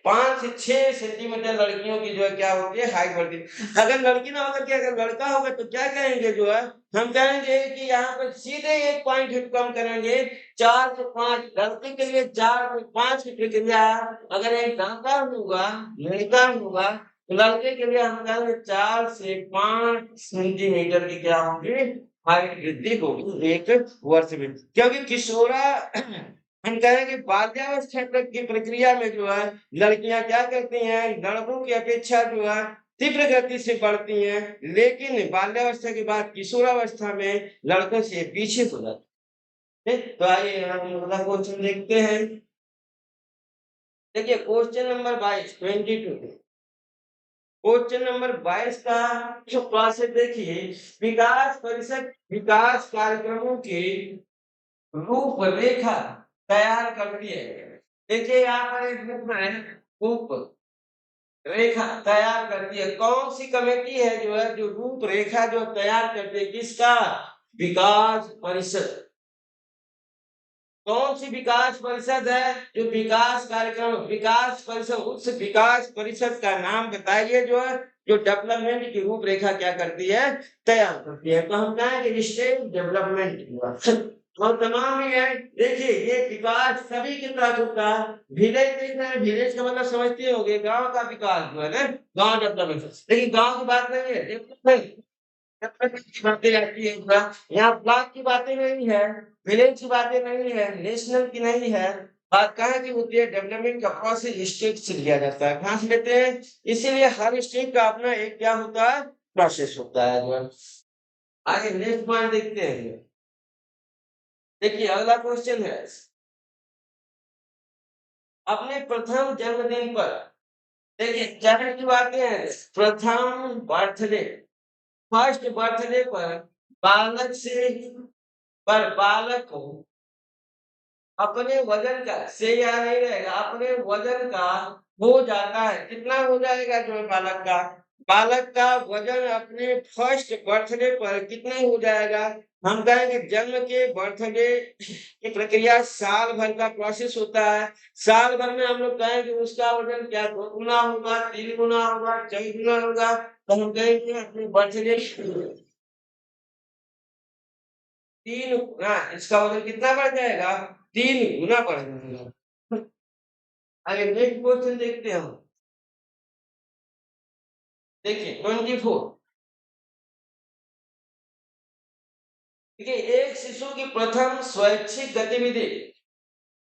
5 से 6 सेंटीमीटर लड़कियों की जो है क्या होती है, हाइट बढ़ती है। अगर लड़की ना होकर के अगर लड़का होगा तो क्या कहेंगे जो है, हम कहेंगे कि यहाँ पर सीधे 1 पॉइंट कम करेंगे, 4 से 5 लड़के के लिए 4 से 5 की प्रक्रिया। अगर एक लड़का होगा लड़के के लिए हम कहेंगे 4 से 5 सेंटीमीटर की क्या होगी, हाइट वृद्धि होगी एक वर्ष में। क्योंकि किशोरा हम कहेंगे बाल्यावस्था तक की प्रक्रिया में जो है लड़कियां क्या करती हैं, लड़कों की अपेक्षा जो है तीव्र गति से बढ़ती हैं, लेकिन बाल्यावस्था के बाद किशोरावस्था में लड़कों से पीछे हो जाती है। तो आइए हम अगला क्वेश्चन देखते हैं। देखिए क्वेश्चन नंबर 22, 22। क्वेश्चन नंबर 22 का जो क्लास है देखिए, विकास परिषद विकास कार्यक्रमों की रूपरेखा तैयार करती है। देखिए यहाँ पर एक बुक है, रूप रेखा तैयार करती है। कौन सी कमेटी है जो है जो रूपरेखा जो तैयार करती है, किसका, विकास परिषद। कौन सी विकास परिषद है, जो विकास कार्यक्रम, विकास परिषद, उस विकास परिषद का नाम बताइए जो है जो डेवलपमेंट की रूपरेखा क्या करती है, तैयार करती है। तो हम कहेंगे स्टेट डेवलपमेंट। और तमाम ही है। देखिए ये विकास सभी के तहत होता है। विलेज देख रहे हैं, विलेज का मतलब समझते होंगे गांव का विकास जो है ना, गांव डेवलपमेंट। लेकिन गांव की बात नहीं है, डेवलपमेंट की बातें आती है पूरा। यहाँ ब्लॉक की बातें नहीं है, विलेज की बातें नहीं है, नेशनल की नहीं है। बात कहाँ की होती है, डेवलपमेंट का प्रोसेस स्टेट से लिया जाता है, कहाँ से लेते हैं, इसीलिए हर स्टेट का अपना एक क्या होता है, प्रोसेस होता है जो है। आगे नेक्स्ट पॉइंट देखते हैं। देखिए अगला क्वेश्चन है, अपने प्रथम जन्मदिन पर, देखिए जाहिर की बातें हैं, प्रथम बर्थडे, फर्स्ट बर्थडे पर बालक से, पर बालक को अपने वजन का से या नहीं रहेगा, अपने वजन का हो जाता है, कितना हो जाएगा जो है बालक का, बालक का वजन अपने फर्स्ट बर्थडे पर कितने हो जाएगा? हम कहेंगे जन्म के बर्थडे की प्रक्रिया साल भर का प्रोसेस होता है। साल भर में हम लोग कहेंगे उसका वजन क्या 2 गुना होगा, 3 गुना होगा, 4 गुना होगा, तो हम कहेंगे अपने बर्थडे 3 गुना इसका वजन कितना बढ़ जाएगा? 3 गुना बढ़ जाएगा। आगे नेक्स्ट क्वेश्चन देखते हैं हम। देखिए 24 देखिए एक शिशु की प्रथम स्वैच्छिक गतिविधि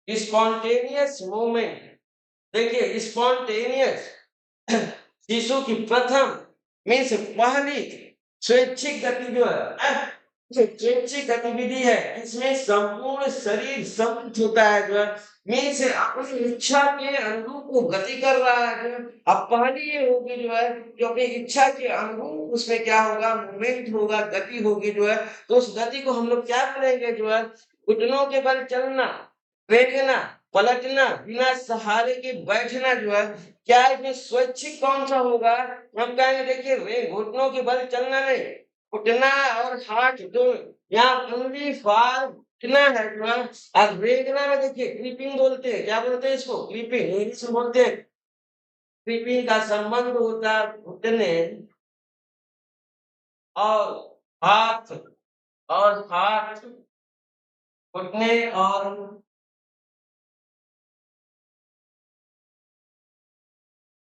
स्पॉन्टेनियस मूवमेंट देखिए स्पॉन्टेनियस शिशु की प्रथम मीन्स पहली स्वैच्छिक गति जो है स्वैच्छिक गतिविधि है इसमें संपूर्ण शरीर सम्मिलित होता है जो है मीन्स अपनी इच्छा के अनुरूप वो गति कर रहा है जो है। अब पहली ये होगी जो है जो अपनी इच्छा के अनुरूप उसमें क्या होगा मूवमेंट होगा गति होगी जो है तो उस गति को हम लोग क्या करेंगे जो है घुटनों के बल चलना फेंकना पलटना बिना सहारे के बैठना जो है क्या इसमें स्वैच्छिक कौन सा होगा हम कहेंगे देखिए वे घुटनों के बल चलना नहीं उठना और हाथ दोनों यहाँ ओनली फॉर उठना है जो है और रेगना में देखिए क्रीपिंग बोलते हैं क्या बोलते हैं इसको क्रीपिंग इंग्लिश में बोलते हैं क्रीपिंग का संबंध होता है घुटने और हाथ हाथ घुटने और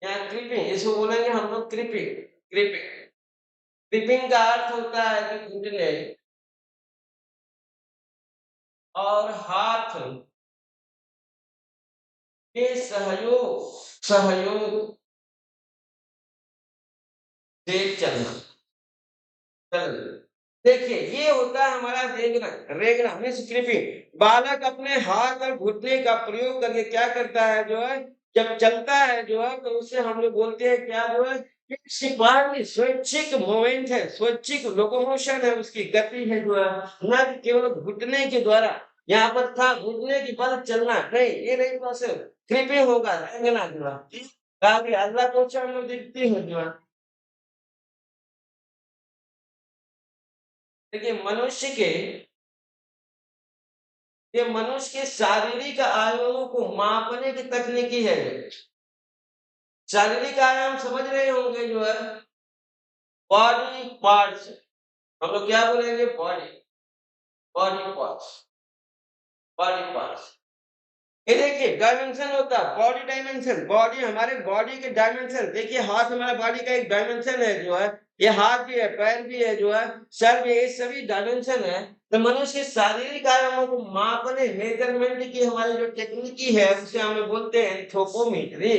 यहाँ क्रीपिंग इसको बोलेंगे हम लोग क्रीपिंग क्रीपिंग क्रीपिंग का अर्थ होता है कि घुटने और हाथ के सहयोग सहयोग से चलना चल देखिए ये होता है हमारा रेगना रेगना मीन्स क्रीपिंग बालक अपने हाथ और घुटने का प्रयोग करके क्या करता है जो है जब चलता है जो है तो उसे हम लोग बोलते हैं क्या जो है सिपाही स्वैच्छिक मूवमेंट है स्वैच्छिक लोकोमोशन है उसकी गति है जो है न कि केवल घुटने के द्वारा यहाँ पर था घुटने की बल चलना नहीं ये नहीं प्रोसेस कृपया होगा रेंगना जो है काफी अगला क्वेश्चन हम लोग देखते हैं जो है देखिए मनुष्य के शारीरिक आयामों को मापने की तकनीकी है शारीरिक आयाम समझ रहे होंगे जो है बॉडी पार्ट्स हम लोग क्या बोलेंगे body body parts body parts ये देखिए डायमेंशन होता है बॉडी डायमेंशन बॉडी हमारे बॉडी के डायमेंशन देखिए हाथ हमारा बॉडी का एक डायमेंशन है जो है ये हाथ भी है पैर भी है जो है सर भी ये सभी डायमेंशन है तो मनुष्य के शारीरिक आयामों को मापने मेजरमेंट की हमारी जो टेक्निकी है उसे हमें बोलते हैं एंथ्रोपोमेट्री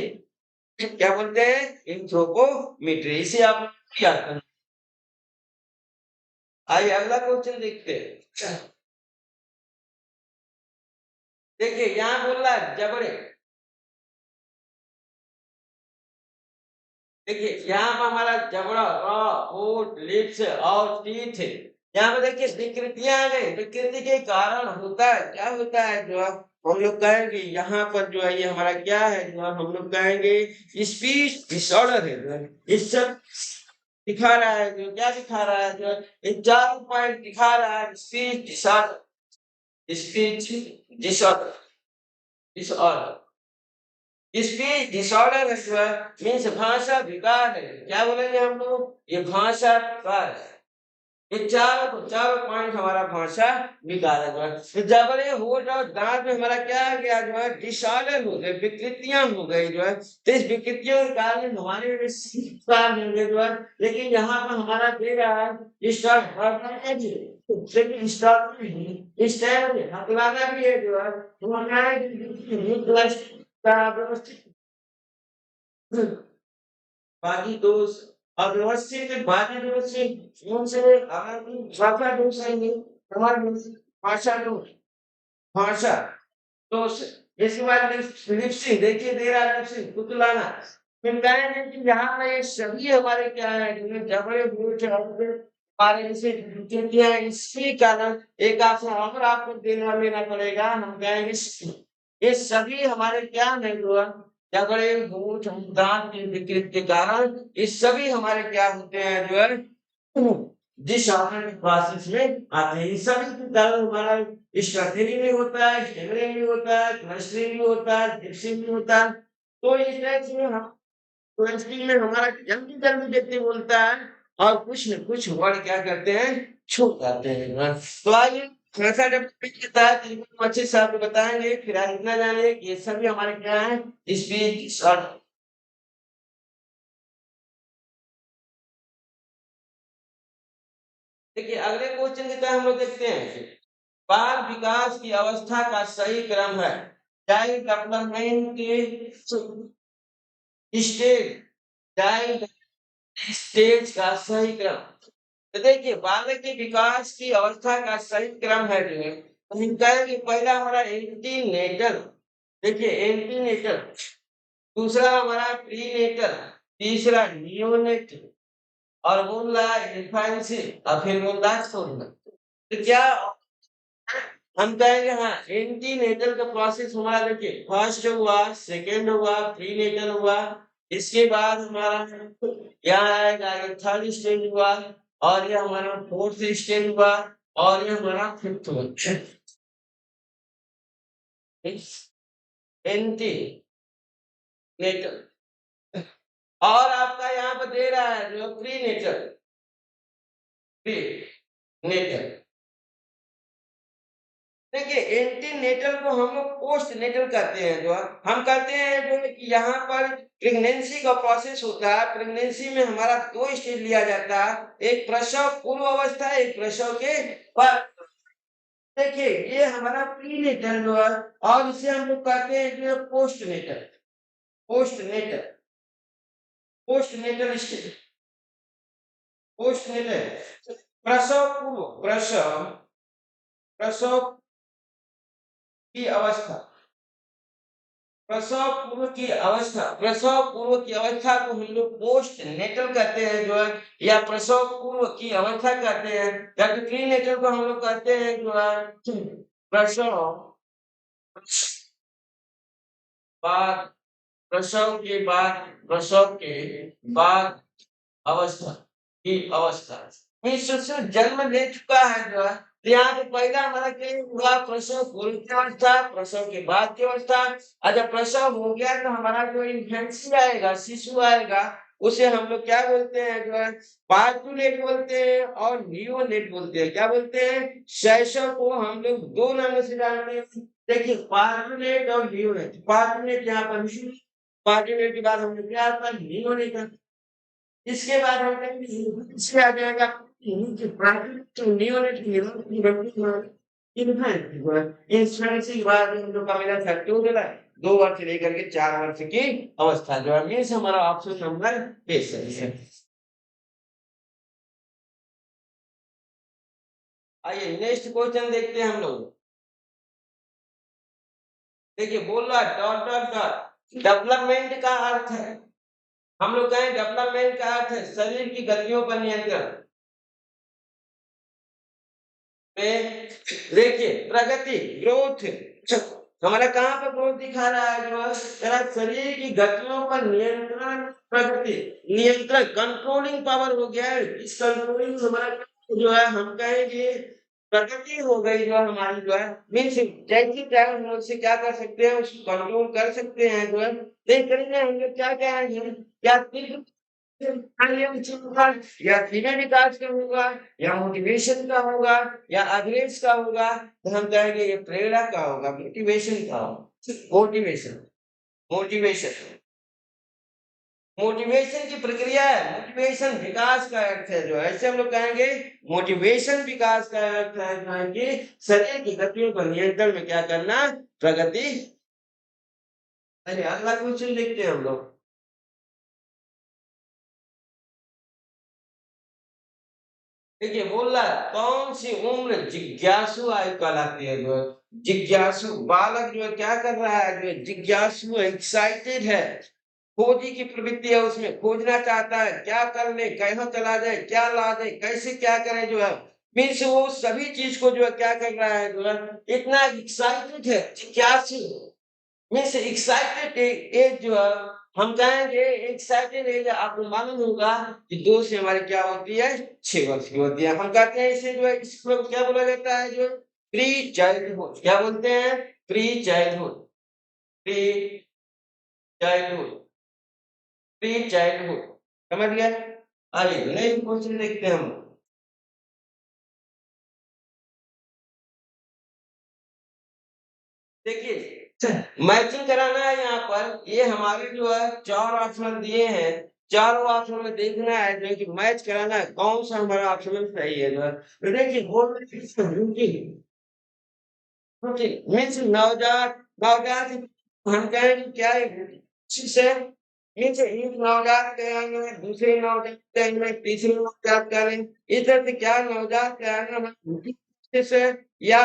क्या बोलते हैं एंथ्रोपोमेट्री इसे आप क्या करना आइए अगला क्वेश्चन देखते हैं देखिए यहाँ बोल रहा है जबड़े देखिए यहाँ पर हमारा जबड़ा होठ लिप्स और टीथ यहाँ पे देखिए विकृतियां आ गई विकृति के कारण होता है क्या होता है जो है हम लोग कहेंगे यहाँ पर जो है ये हमारा क्या है जो है हम लोग कहेंगे स्पीच डिसऑर्डर है जो है इस सब दिखा रहा है जो क्या दिखा रहा है जो है ये 4 पॉइंट दिखा रहा है speech disorder speech disorder disorder speech disorder है जो है मीन्स भाषा विकार है क्या बोलेंगे हम लोग ये भाषा विकार है ये चारों पॉइंट हमारा भाषा विकार है जो है तो जबड़े होठ और दांत में हमारा क्या आ गया जो है डिसऑर्डर हो गए विकृतियां हो गई जो है तो इस विकृतियों के कारण हमारे होंगे जो है लेकिन यहाँ पर हमारा दे रहा है स्टार्ट लेकिन इस टाइम हकलाना भी है जो है तो हमारा बाकी दोष अव्यवस्थित बाकी दोष से उनसे भाषा दोष आएंगे हमारे भाषा दोष भाषा दोष इसके बाद लिपसिंग देखिए दे रहा है लिपसिंग कुतलाना फिर कहेंगे कि यहाँ पे ये सभी हमारे क्या है जिन्हें जबड़े बूढ़े हमारे जैसे विकृतियां इसी कारण एक आपसे और आपको देना लेना पड़ेगा हम कहेंगे ये सभी हमारे क्या नहीं हुआ क्या बड़े भूत दांत के विकृत के कारण ये सभी हमारे क्या होते हैं जो है डिसऑर्डर प्रोसेस में आते हैं। ये सभी के कारण हमारा स्ट्रक्चरिंग में होता है, स्टेबलिंग में होता है, क्लस्टरिंग में होता है, जिप्सिंग में होता है। तो इस तरह से हम क्लस्टरिंग में हमारा जल्दी जल्दी व्यक्ति बोलता है और कुछ न कुछ वर्ड क्या करते हैं छूट जाते हैं। तो आइए थोड़ा सा जब अच्छे से आपको बताएंगे फिर आप इतना जानिए कि ये सभी हमारे क्या है स्पीच और देखिए अगले क्वेश्चन की तरह हम लोग देखते हैं बाल विकास की अवस्था का सही क्रम है चाइल्ड डेवलपमेंट के स्टेज चाइल्ड स्टेज का सही क्रम। तो देखिए बालक के विकास की अवस्था का सही क्रम है जो है तो हम कहेंगे पहला हमारा एंटीनेटल। देखिए एंटीनेटल, दूसरा हमारा प्रीनेटल, तीसरा नियोनेटल और बोल रहा है इन्फेंसी और फिर बोल रहा है सोलना। तो क्या हम कहेंगे हाँ एंटीनेटल का प्रोसेस हमारा देखिए फर्स्ट हुआ, सेकेंड हुआ, प्रीनेटल हुआ, इसके बाद हमारा यहाँ आएगा ये थर्ड स्टेज हुआ और ये हमारा फोर्थ स्टेज हुआ और ये हमारा फिफ्थ हुआ। एंटी नेटल और आपका यहाँ पर दे रहा है जो प्री नेटल, प्री नेटल। देखिए एंटीनेटल को हम लोग पोस्ट नेटल कहते हैं जो हम कहते हैं जो है कि यहाँ पर प्रेगनेंसी का प्रोसेस होता है। प्रेगनेंसी में हमारा दो स्टेज लिया जाता है, एक प्रसव पूर्व अवस्था, एक प्रसव के बाद। देखिए ये हमारा प्रीनेटल जो है और इसे हम लोग कहते हैं जो postnatal, postnatal, postnatal stage, postnatal प्रसव पूर्व, प्रसव प्रसव की अवस्था, प्रसव पूर्व की अवस्था, प्रसव पूर्व की अवस्था को हम लोग पोस्ट नेटल कहते हैं जो है या प्रसव पूर्व की अवस्था कहते हैं या तो प्री नेटल को हम लोग कहते हैं जो है प्रसव बाद, प्रसव के बाद, प्रसव के बाद अवस्था की अवस्था मीन्स जन्म ले चुका है जो है तो यहाँ पे पहला हमारा क्या हुआ प्रसव पूर्व की अवस्था, प्रसव के बाद की अवस्था। अच्छा प्रसव हो गया तो हमारा जो इन्फेंसी आएगा, शिशु आएगा, उसे हम लोग क्या बोलते हैं जो है पार्टुलेट बोलते हैं और नियोनेट बोलते हैं। क्या बोलते हैं? शैशव को हम लोग दो नामों से जानते हैं। देखिए पार्टुलेट और नियोनेट। पार्टुलेट यहाँ पर पार्टुलेट के बाद हम लोग क्या आता है नियोनेट। इसके बाद हम कहेंगे इससे आ जाएगा नियोनेट इन्फेंसी के बाद हम लोग का मिला फैक्टोरियल 2 वर्ष से लेकर के 4 वर्ष की अवस्था जो है मीन्स हमारा ऑप्शन नंबर ए सही है। आइए नेक्स्ट क्वेश्चन देखते हैं हम लोग। देखिए बोल रहा है डॉट डॉट डॉट डेवलपमेंट का अर्थ है, हम लोग कहें डेवलपमेंट का अर्थ है शरीर की गतियों पर नियंत्रण। देखिए प्रगति ग्रोथ हमारा कहाँ पर ग्रोथ दिखा रहा है जो है तेरा शरीर की गतियों पर नियंत्रण, प्रगति नियंत्रण कंट्रोलिंग पावर हो गया है। इस कंट्रोलिंग हमारा जो है हम कहेंगे प्रगति हो गई जो हमारी जो है मीन्स जैसी चाहे हम उससे क्या कर सकते हैं उसको कंट्रोल कर सकते हैं जो है देख करेंगे हम लोग क्या क्या है क्या तीव्र या धीमे विकास का होगा या मोटिवेशन का होगा या अग्रेस का होगा तो हम कहेंगे ये प्रेरणा का होगा, मोटिवेशन का होगा। मोटिवेशन मोटिवेशन मोटिवेशन की प्रक्रिया है। मोटिवेशन विकास का अर्थ है जो ऐसे हम लोग कहेंगे मोटिवेशन विकास का अर्थ है कि शरीर की गतियों पर नियंत्रण में क्या करना प्रगति। अरे अगला क्वेश्चन देखते हैं हम लोग। देखिए बोल रहा है कौन सी उम्र जिज्ञासु आयु कहलाती है जो है जिज्ञासु बालक जो है क्या कर रहा है जो है जिज्ञासु एक्साइटेड है, खोजी की प्रवृत्ति है, उसमें खोजना चाहता है क्या कर ले कहाँ चला जाए क्या ला दे कैसे क्या करे जो है मीन्स वो सभी चीज को जो है क्या कर रहा है जो है इतना एक्साइटेड है जिज्ञासु मीन्स एक्साइटेड एज जो है हम कहेंगे एक्साइटेड एज आपको मालूम होगा कि 2 से हमारी क्या होती है 6 वर्ष की होती है। हम कहते हैं इसे जो है इसको क्या बोला जाता है जो प्री चाइल्डहुड क्या बोलते हैं? Pre childhood pre childhood pre childhood समझ गए? आइए नेक्स्ट क्वेश्चन देखते हैं हम। देखिए मैचिंग कराना है यहाँ पर ये हमारे जो है 4 ऑप्शन दिए हैं। चारों ऑप्शन में देखना है जो है कि मैच कराना है कौन सा हमारा ऑप्शन सही है जो है। तो देखिए बोल मीन्स नवजात नवजात हम कहेंगे क्या है से मीन्स एक नवजात कहेंगे दूसरे नवजात कहेंगे तीसरे नवजात कहेंगे इस तरह से क्या नवजात कहेंगे से या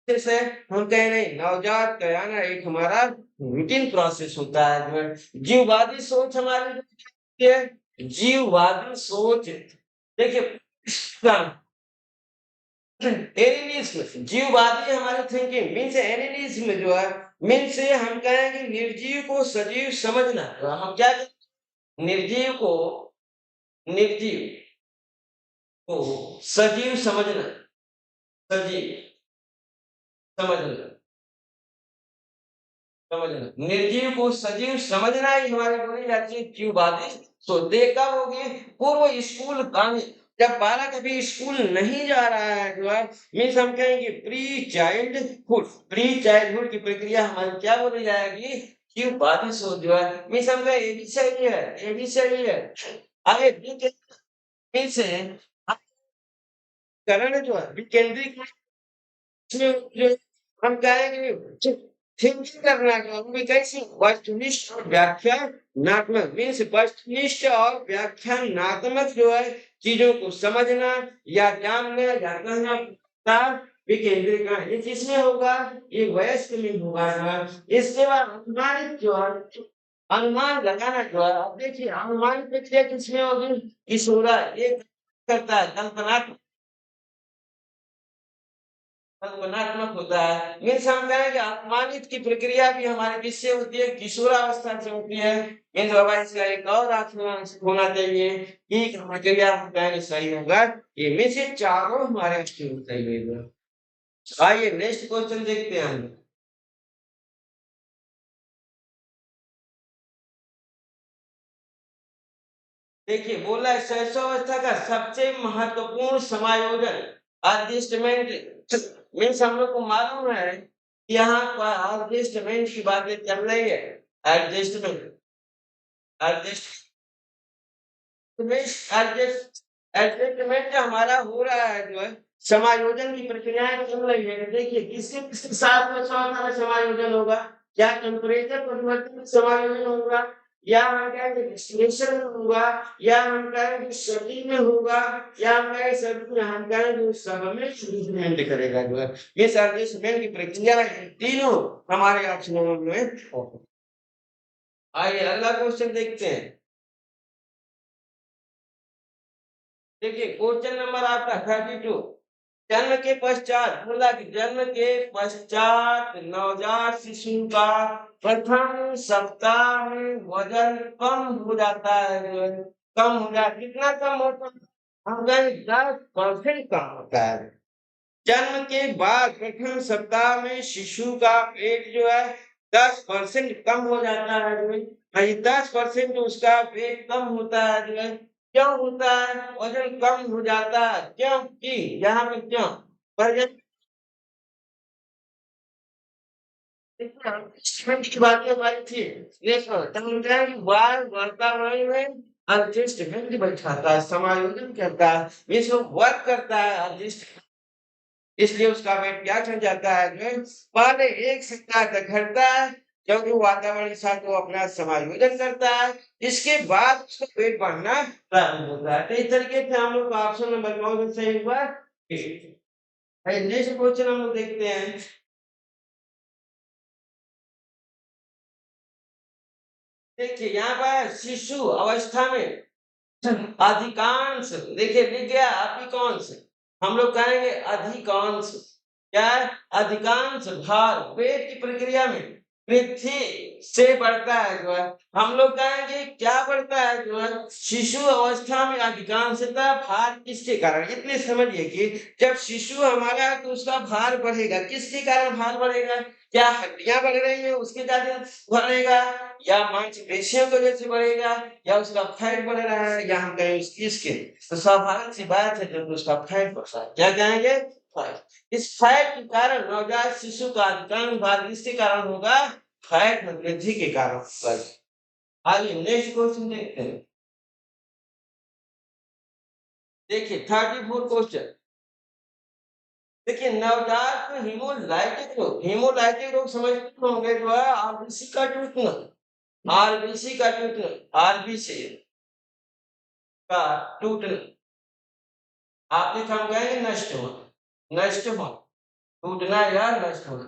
से हम कह रहे हैं नवजात कयाना एक हमारा रूटीन प्रोसेस होता है जो है जीववादी सोच हमारी जो होती है जीववादी सोच देखिए एनिमिज्म जीववादी हमारी थिंकिंग मीन्स एनिमिज्म जो है मीन्स से हम कहेंगे निर्जीव को सजीव समझना हम क्या निर्जीव को निर्जीव को सजीव समझना सजीव समझना समझना निर्जीव को सजीव समझना ही हमारी बोली जाती है जीववादी तो देखा होगी पूर्व स्कूल काल जब बालक अभी स्कूल नहीं जा रहा है जो है मीन्स हम कहेंगे प्री चाइल्डहुड की प्रक्रिया हमारी क्या बोली जाएगी जीववादी सोच जो है मीन्स हम कहें ये भी सही है ये भी सही है आगे मीन्स करण जो है विकेंद्रीकृत इसमें जो हम कहेंगे थिंकिंग करना है कैसी वस्तुनिष्ठ और व्याख्यानात्मक मीन्स वस्तुनिष्ठ और व्याख्यानात्मक जो है चीजों को समझना या जानना या कहना विकेंद्रीकरण ये किसमें होगा ये वयस्क में होगा इसके बाद अनुमानित जो है अनुमान लगाना जो है अब देखिए अनुमान प्रक्रिया किसमें होगी किशोरा ये करता है कल्पनात्मक कल्पनात्मक होता है मीन्स हम कहें कि अपमानित की प्रक्रिया भी हमारे किससे होती है किशोरावस्था से होती है मीन्स बाबा इसका एक और होना चाहिए कि प्रक्रिया हम कहेंगे सही होगा ये में से चारों हमारे सही होगा। आइए नेक्स्ट क्वेश्चन देखते हैं हम। देखिए बोला है शैशवावस्था का सबसे महत्वपूर्ण समायोजन एडजस्टमेंट मीन्स हम लोग को मालूम है कि यहाँ पर एडजस्टमेंट की बातें चल रही है एडजस्टमेंट एडजस्ट एडजस्टमेंट हमारा हो रहा है जो है समायोजन की प्रक्रियाएं चल रही है देखिए किसके किसके साथ में हमारा समायोजन होगा क्या टेम्परेचर परिवर्तन में समायोजन होगा या हम कहेंगे डिस्टिलेशन में होगा या हम कहेंगे सर्दी में होगा या हम कहेंगे सर्दी में हम कहेंगे सब में एडजस्टमेंट करेगा जो है ये एडजस्टमेंट की प्रक्रिया है तीनों हमारे ऑप्शनों में आइए अगला क्वेश्चन देखते हैं। देखिए क्वेश्चन नंबर आपका 32 जन्म के पश्चात बोला कि जन्म के पश्चात नवजात शिशु का प्रथम सप्ताह में वजन कम हो जाता है कम हो जाता कितना कम होता है हम 10% कम होता है। जन्म के बाद प्रथम सप्ताह में शिशु का वेट जो है 10% कम हो जाता है जो है 10% उसका वेट कम होता है जो है क्यों होता है वजन कम हो जाता है क्योंकि यहाँ पे क्यों वजन की बातें हमारी थी देखो समझा कि बाल वातावरण में एडजस्टमेंट बैठाता है समायोजन करता है इसको वर्क करता है एडजस्ट इसलिए उसका वेट क्या चढ़ जाता है जो पहले 1 सप्ताह तक घटता है क्योंकि वातावरण के साथ वो अपना समायोजन करता है इसके बाद उसका वेट बढ़ना प्रारंभ होता है तो इस तरीके से हम लोग ऑप्शन नंबर कौन सा सही हुआ नेक्स्ट क्वेश्चन हम लोग देखते हैं। देखिए यहाँ पर शिशु अवस्था में अधिकांश देखिए लिख गया अधिकांश हम लोग कहेंगे अधिकांश क्या है अधिकांश भार वेट की प्रक्रिया में वृद्धि से बढ़ता है जो है। हम लोग कहेंगे क्या बढ़ता है जो है, शिशु अवस्था में अधिकांशतः भार किसके कारण, इतने समझिए कि जब शिशु हमारा है तो उसका भार बढ़ेगा, किसके कारण भार बढ़ेगा, क्या हड्डियां बढ़ रही है उसके ज्यादा बढ़ेगा, या मांसपेशियों की वजह से बढ़ेगा, या उसका फैट बढ़ रहा है, या हम कहें उसकी इसके, तो स्वाभाविक सी बात है जब उसका फैट बढ़ रहा है, क्या कहेंगे, फैट। इस फैट के कारण नवजात शिशु का अधिकांश भार किसके कारण होगा, फैट में वृद्धि के कारण होगा। आइए नेक्स्ट क्वेश्चन देखते हैं। देखिए 34 क्वेश्चन। देखिए नवजात में हेमोलाइटिक रोग समझते होंगे जो है, आरबीसी का टूटना, आरबीसी का टूटना, आपने हम कहेंगे नष्ट हो, टूटना या नष्ट होना,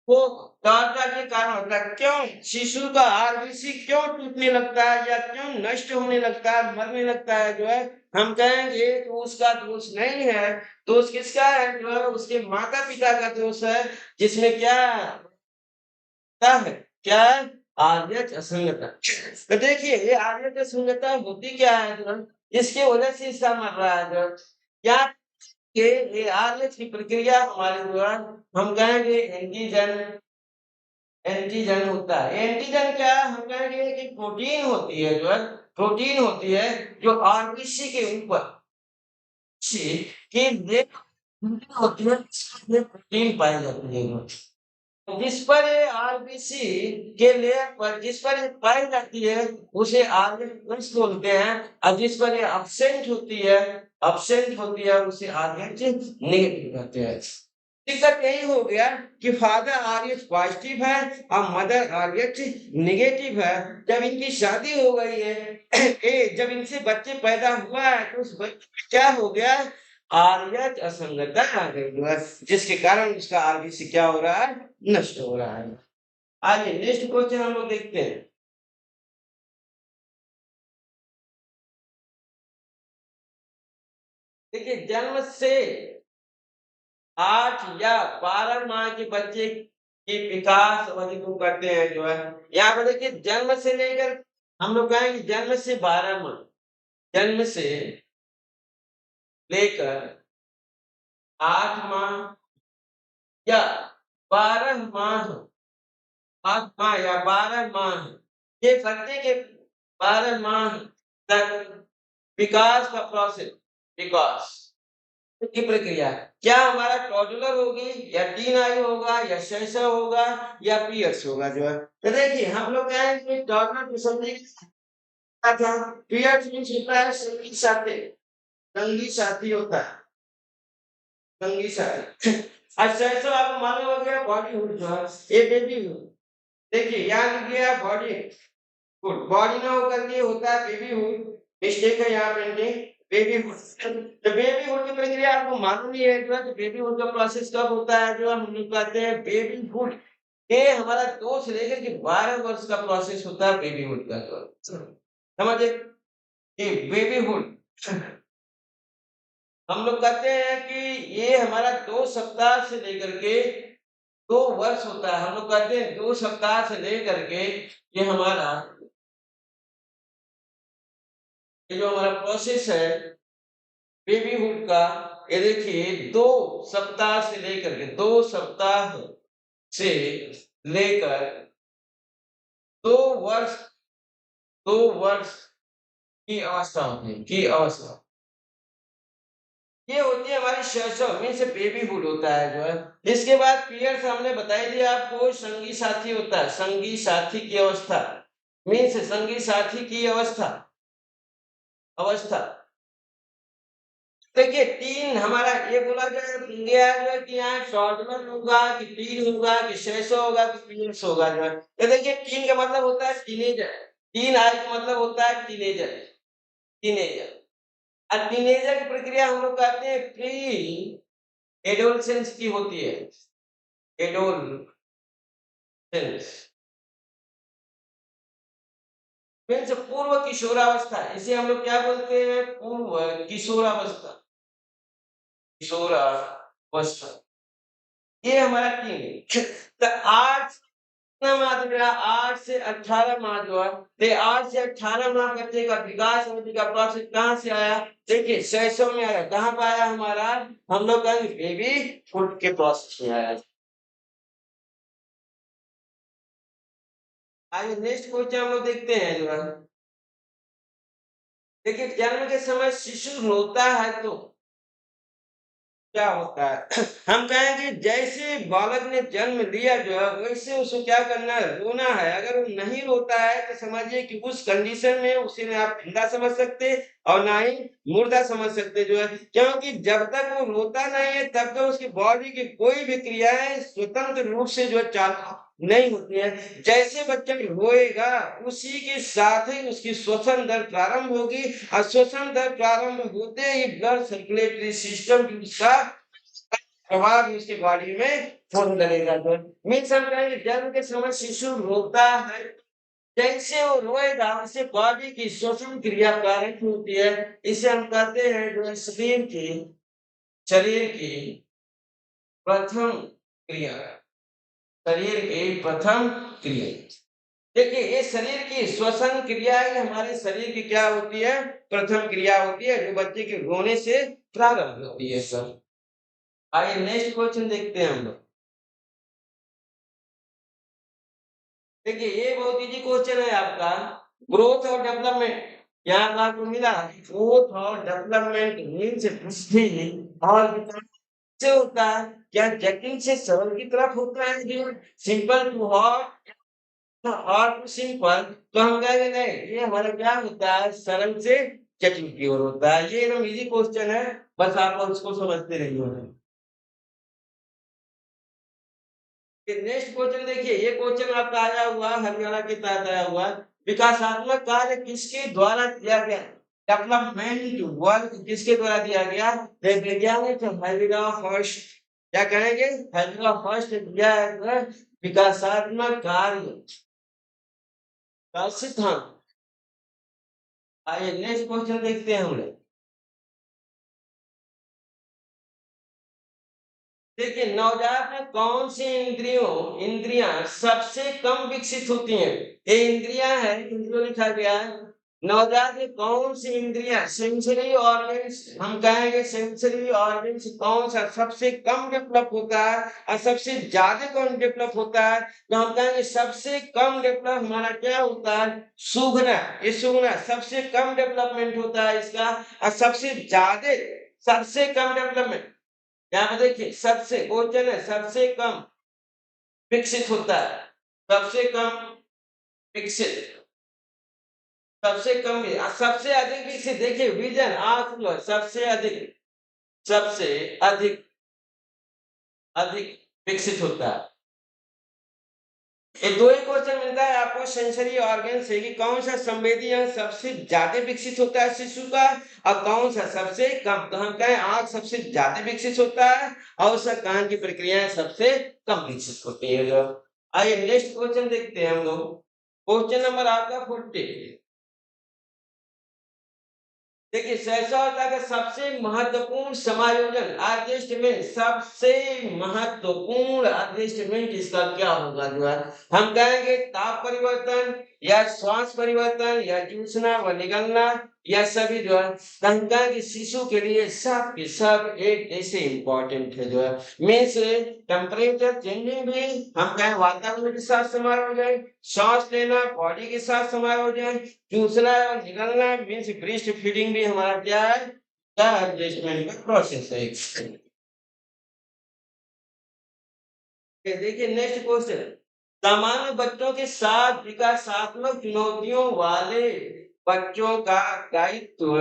वो दादा के कारण होता है। क्यों शिशु का आरबीसी क्यों टूटने लगता है या क्यों नष्ट होने लगता है, मरने लगता है जो है, हम कहेंगे तो उसका दोष नहीं है, दोष किसका है जो है, उसके माता पिता का दोष है, जिसमें क्या है, आर्यच असंगता। तो देखिए ये आर्यच असंगता होती क्या है जो है, इसकी वजह से इसका मर रहा है जो है। क्या ये आर्यच की प्रक्रिया हमारे द्वारा, हम कहेंगे एंटीजन होता है। एंटीजन क्या है, हम कहेंगे कि प्रोटीन होती है जो है, प्रोटीन होती है जो आरबीसी के ऊपर से की होती है, प्रोटीन पाई जाती है, जिस पर ये आरबीसी के लेयर पर जिस पर ये पाई जाती है उसे आर्गेन बोलते हैं, और जिस पर ये अब्सेंट होती है उसे आर्गेन नेगेटिव कहते हैं। दिक्कत यही हो गया कि फादर आरएच पॉजिटिव है और मदर आरएच नेगेटिव है। जब इनकी शादी हो गई है जब इनसे बच्चे पैदा हुआ है तो उस बच्चे में क्या हो गया, आरएच असंगतता आ गई है, जिसके कारण उसका आरबीसी क्या हो रहा है, नष्ट हो रहा है। आगे नेक्स्ट क्वेश्चन हम लोग देखते हैं। देखिए जन्म से 8 या 12 माह के बच्चे की विकास अवधि को करते हैं जो है, यहाँ पर देखिए जन्म से लेकर, हम लोग कहेंगे जन्म से लेकर 8 माह या 12 माह, 8 माह या 12 माह के बच्चे के 12 माह तक विकास का प्रोसेस, विकास की प्रक्रिया है। क्या हमारा टॉडलर होगी या टीन आयु होगा या शैशव होगा या पीयर्स होगा जो है। तो देखिए हम लोग कहेंगे टॉडलर को समझिए क्या था, पीयर्स मींस होता है संगी साथी होता है, संगी साथी। आज शैशव आपको मालूम हो गया बॉडी हुड जो है, ये बेबी हुड। देखिए यहाँ लिख गया बॉडी हुड, बॉडी ना होकर के होता है बेबी हुड, मिस्टेक है यहाँ पे, बेबी हुड। तो बेबी हुड की प्रक्रिया आपको मालूम नहीं है जो है, तो बेबी हुड का प्रोसेस कब होता है जो हम लोग कहते हैं बेबी हुड। ये हमारा 2 से लेकर के 12 वर्ष का प्रोसेस होता है बेबी हुड का, समझे, ये बेबी हुड। हम लोग कहते हैं कि ये हमारा 2 सप्ताह से लेकर के 2 वर्ष होता है, हम लोग कहते हैं 2 सप्ताह से लेकर के ये हमारा, ये जो हमारा प्रोसेस है बेबी हुड का, ये देखिए 2 सप्ताह से लेकर 2 वर्ष 2 वर्ष की अवस्था होती है, ये होती है हमारी शैशव मीन्स बेबी हुड होता है जो है। इसके बाद पीरियड्स हमने बताई दिया आपको, संगी साथी होता है, संगी साथी की अवस्था मीन्स संगी साथी की अवस्था। देखिए 3 हमारा ये बोला गया है कि यहाँ टॉडलर होगा कि टीन होगा कि शैशव होगा कि पीरियड्स होगा जो है। तो देखिए टीन का मतलब होता है टीनेजर, टीन आय का मतलब होता है टीनेजर, और टीनेजर की प्रक्रिया हम लोग कहते हैं प्री एडोलसेंस की होती है, एडोलसेंस मीन्स पूर्व किशोरावस्था, इसे हम लोग क्या बोलते हैं, पूर्व किशोरावस्था, ये हमारा टीन। तो 8 माह तो मेरा 8 से 18 माह जो है, तो 8 से 18 माह बच्चे का विकास होने का प्रोसेस कहाँ से आया? देखिए शैशव में आया। कहाँ पे आया हमारा? हम लोग का बेबी फुट के प्रोसेस में आया। आइए नेक्स्ट क्वेश्चन हम लोग देखते हैं जो है। देखिए जन्म के समय शिशु रोता है तो क्या होता है? हम कहेंगे जैसे बालक ने जन्म लिया जो है वैसे उसको क्या करना है? रोना है। अगर वो नहीं रोता है तो समझिए कि उस कंडीशन में उसे ना आप जिंदा समझ सकते और ना ही मुर्दा समझ सकते जो है। क्योंकि जब तक वो रोता नहीं है तब तक उसकी बॉडी की कोई भी क्रियाएं स्वतंत्र रूप से जो है चालू नहीं होती है। जैसे बच्चा रोएगा उसी के साथ ही उसकी श्वसन दर प्रारंभ होगी और श्वसन दर प्रारंभ होते ही ब्लड सर्कुलेटरी सिस्टम की उसका प्रभाव भी उसकी बॉडी में होने लगेगा। तो मीन्स हम कहेंगे जन्म के समय शिशु रोता है, जैसे वो रोएगा उससे बॉडी की श्वसन क्रिया प्रारंभ होती है। इसे हम कहते हैं जो है शरीर की प्रथम क्रिया, शरीर की प्रथम क्रिया। देखिए ये शरीर की श्वसन क्रिया ही हमारे शरीर की क्या होती है? प्रथम क्रिया होती है जो बच्चे के रोने से प्रारंभ होती है सर। आइए नेक्स्ट क्वेश्चन देखते हैं हम लोग। देखिए ये बहुत इजी क्वेश्चन है आपका, ग्रोथ और डेवलपमेंट। यहाँ पर आपको मिला ग्रोथ और डेवलपमेंट मीन्स वृद्धि और विकास से होता है। क्या जटिल से सरल की तरफ होता है जो सिंपल टू हार्ड और सिंपल? तो हम कहेंगे नहीं, ये हमारा क्या होता है? सरल से जटिल की ओर होता है। ये एकदम इजी क्वेश्चन है, बस आप उसको समझते रहिए। नेक्स्ट क्वेश्चन देखिए, ये क्वेश्चन आपका आया हुआ हरियाणा के तहत आया हुआ। विकासात्मक कार्य किसके द्वारा किया गया? डेवलपमेंट वर्क किसके द्वारा दिया गया? वैज्ञानिक हेलिगा फर्स्ट। क्या कहेंगे? हेलिगा फर्स्ट दिया है विकासात्मक कार्य का सिद्धांत। आइए नेक्स्ट क्वेश्चन देखते हैं हम लोग। देखिए नवजात में कौन सी इंद्रियां सबसे कम विकसित होती हैं? ये इंद्रियां है, इंद्रियों लिखा गया है। नवजात में कौन सी इंद्रियां सेंसरी ऑर्गन्स, हम कहेंगे सेंसरी ऑर्गन्स कौन सा सबसे कम डेवलप होता है और सबसे ज्यादा कौन डेवलप होता है? तो हम कहेंगे सबसे कम डेवलप हमारा क्या होता है? सूंघना। ये सूंघना सबसे कम डेवलपमेंट होता है इसका, और सबसे कम डेवलपमेंट यहाँ पे देखिए सबसे क्वेश्चन है सबसे कम विकसित होता है। सबसे कम विकसित, सबसे कम और सबसे अधिक विकसित। देखिए विजन आंख लो, सबसे अधिक अधिक विकसित होता है। ये दो ही क्वेश्चन मिलता है आपको सेंसरी ऑर्गन से कि कौन सा संवेदी अंग सबसे ज्यादा विकसित होता है शिशु का और कौन सा सबसे कम। तो हम कहें आंख सबसे ज्यादा विकसित होता है और उसका कान की प्रक्रियाएं सबसे कम विकसित होती है। जो आइए नेक्स्ट क्वेश्चन देखते हैं हम लोग। क्वेश्चन नंबर आपका 40। देखिए सहसौता का सबसे महत्वपूर्ण समायोजन एडजस्टमेंट, सबसे महत्वपूर्ण एडजस्टमेंट इसका क्या होगा? जो है हम कहेंगे ताप परिवर्तन या श्वास परिवर्तन या चूसना व निगलना या सभी जो है। कंका के शिशु के लिए सब के सब एक जैसे इंपॉर्टेंट है। जो है मीन्स टेम्परेचर चेंजिंग भी हम कहें वातावरण के साथ समायोजन, सांस लेना बॉडी के साथ समायोजन, चूसना और निगलना मीन्स ब्रेस्ट फीडिंग भी हमारा क्या है? क्या एडजस्टमेंट का प्रोसेस है। देखिए नेक्स्ट क्वेश्चन, सामान्य बच्चों के साथ विकासात्मक चुनौतियों वाले बच्चों का दायित्व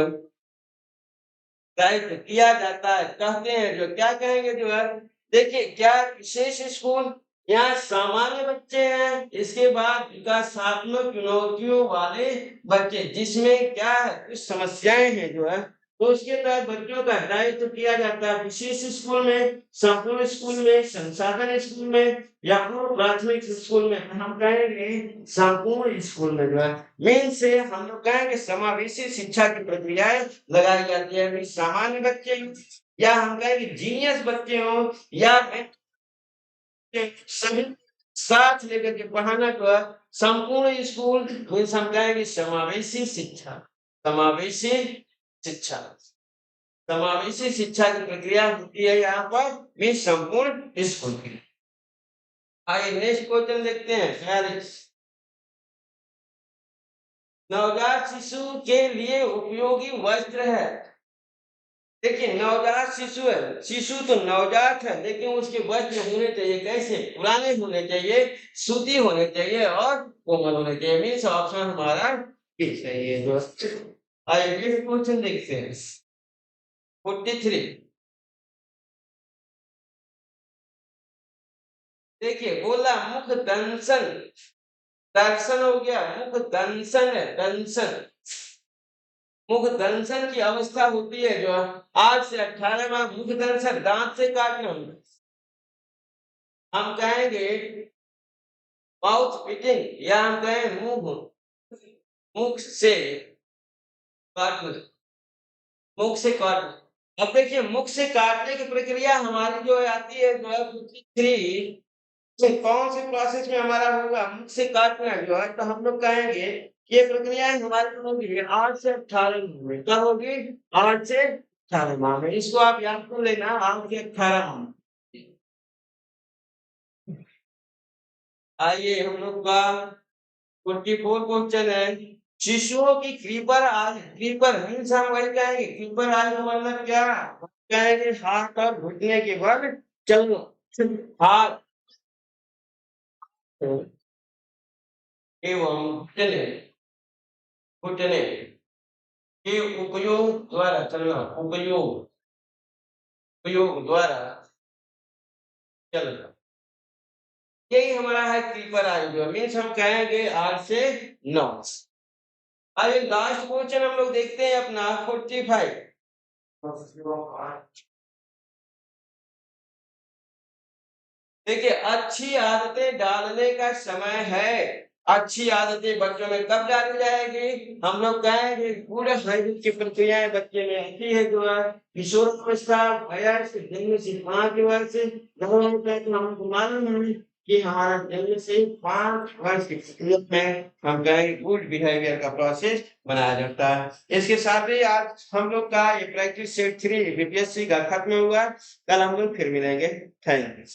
दायित्व किया जाता है कहते हैं। जो क्या कहेंगे जो है, देखिए क्या विशेष स्कूल, यहाँ सामान्य बच्चे हैं, इसके बाद विकासात्मक चुनौतियों वाले बच्चे जिसमें क्या है कुछ समस्याएं हैं जो है, तो उसके तहत बच्चों का दायित्व किया जाता है विशेष स्कूल में, संपूर्ण स्कूल में, संसाधन स्कूल में या पूर्व प्राथमिक स्कूल में। हम कहेंगे संपूर्ण स्कूल में जो है मेन से हम लोग कहेंगे समावेशी शिक्षा की प्रक्रियाएं लगाई जाती है। अभी सामान्य बच्चे या हम कहेंगे जीनियस बच्चे हो या सभी साथ लेकर के पढ़ाना जो है संपूर्ण स्कूल मीन्स हम कहेंगे समावेशी शिक्षा। समावेशी शिक्षा, समावेशी शिक्षा की प्रक्रिया होती है यहाँ पर मीन्स संपूर्ण स्कूल की। आइए नेक्स्ट क्वेश्चन देखते हैं 46। नवजात शिशु के लिए उपयोगी वस्त्र है। देखिए नवजात शिशु है, शिशु तो नवजात है लेकिन उसके वस्त्र होने चाहिए कैसे, पुराने होने चाहिए, सूती होने चाहिए और कोमल होने चाहिए। मीन्स ऑप्शन हमारा बी सही है दोस्त। आइए नेक्स्ट क्वेश्चन देखते हैं 43। देखिए बोला मुख दंशन, दर्शन हो गया, मुख दंशन है, दंशन। मुख दंशन की अवस्था होती है जो 8 से 18 माह मुख दंशन दांत से काटना, हम कहेंगे माउथ फिटिंग या हम कहें मुंह, मुख से काटना, मुख से काटना। अब देखिए मुख से काटने की प्रक्रिया हमारी जो आती है जो है 53 से कौन से प्रोसेस में हमारा होगा मुख से काटना जो है, तो हम लोग कहेंगे कि ये प्रक्रियाएं हमारी होगी 8 से 18 माह में। क्या होगी? 8 से 18 माह में। इसको आप याद कर लेना 8 से 18 माह। आइए हम लोग का 44 क्वेश्चन है। शिशुओं की क्रीपर आय, क्रीपर मीन्स हम वही कहेंगे क्रीपर आय का मतलब क्या? कहेंगे हाथ और घुटने के बल चलना, हाथ एवं घुटने, घुटने के उपयोग द्वारा चलना, उपयोग, उपयोग द्वारा चलना, यही हमारा है क्रीपर आयु। मीन्स हम कहेंगे 8 से 9। आइए लास्ट क्वेश्चन हम लोग देखते हैं अपना 45। देखिए अच्छी आदतें डालने का समय है। अच्छी आदतें बच्चों में कब डाली जाएगी? हम लोग कहेंगे गुड हैबिट की प्रक्रियाएं बच्चे में ऐसी है जो है किशोर अवस्था वयस्क जन्म से 5 वर्ष से 9 तक हमको मालूम है कि हमारा जन्म से 5 वर्ष की प्रक्रिया में हम कहेंगे गुड बिहेवियर का प्रोसेस बनाया जाता है। इसके साथ ही आज हम लोग का ये प्रैक्टिस सेट 3 बीपीएससी का खत्म हुआ। कल हम लोग फिर मिलेंगे। Thank you.